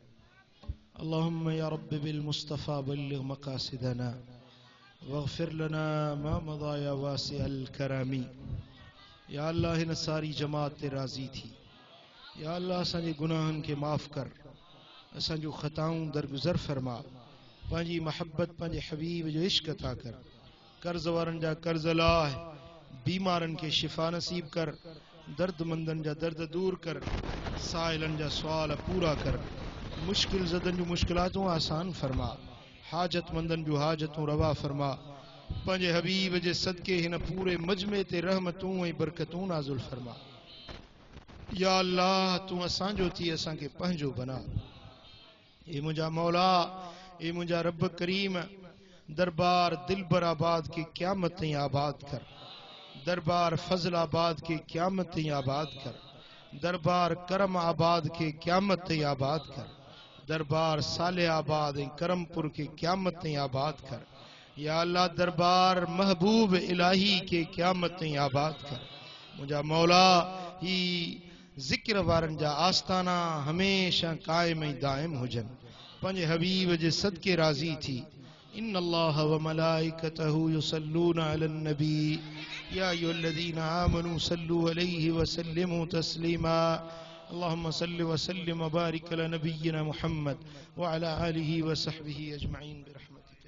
अल्लाहुम्मा या रब्बि बिल मुस्तफा बल्लिग मकासिदना वग़फिर लना मा मदा या वासिअल करमी। या अल्लाह हिन सारी जमात ते राज़ी थी। या अल्लाह असांजे गुनाहनि खे माफ़ कर, असांजूं ख़ताऊं दरगुज़र फरमा। पंहिंजी महबत पंहिंजे हबीब जो इश्क अता कर। कर्ज़ वारनि जा कर्ज़ लाह, बीमारनि खे शिफ़ा नसीब कर, दर्दमंदनि जा दर्द दूर कर, साइलनि जा सुवाल पूरा कर, मुश्किल ज़दनि जूं मुश्किलातूं आसान फरमा, हाजतमंदनि जूं हाजतूं रवा फरमा। पंहिंजे हबीब जे सदके हिन पूरे मजमे ते रहमतूं ऐं बरकतूं नाज़ुल फरमा। या अल्लाह तूं असांजो थी असांखे पंहिंजो बना। ए मुंहिंजा मौला, ए मुंहिंजा रब करीम, दरबार दिलबर आबाद के क़यामत ताईं आबाद कर। दरबार फजल आबाद के क़यामत ताईं आबाद कर। दरबार करम आबाद के क़यामत ताईं आबाद कर। दरबार साले आबाद ऐं करमपुर के क़यामत ताईं आबाद कर। या अल्लाह दरबार महबूब इलाही के क़यामत ताईं आबाद कर। मुंहिंजा मौला, ही ज़िक्र वारनि जा आस्ताना हमेशा क़ाइम ऐं दाइम हुजनि। पंहिंजे हबीब जे सदके राज़ी थी। इन्न अल्लाह व मलाइकतहू युसल्लूना अलन नबी या अय्युहल्लज़ीना आमनू सल्लू अलैहि व सल्लिमू तस्लीमा। अल्लाहुम्मा सल्लि व सल्लिम व बारिक अला नबिय्यिना मुहम्मद व अला आलिहि व सहबिहि अजमईन बिरहमतिक।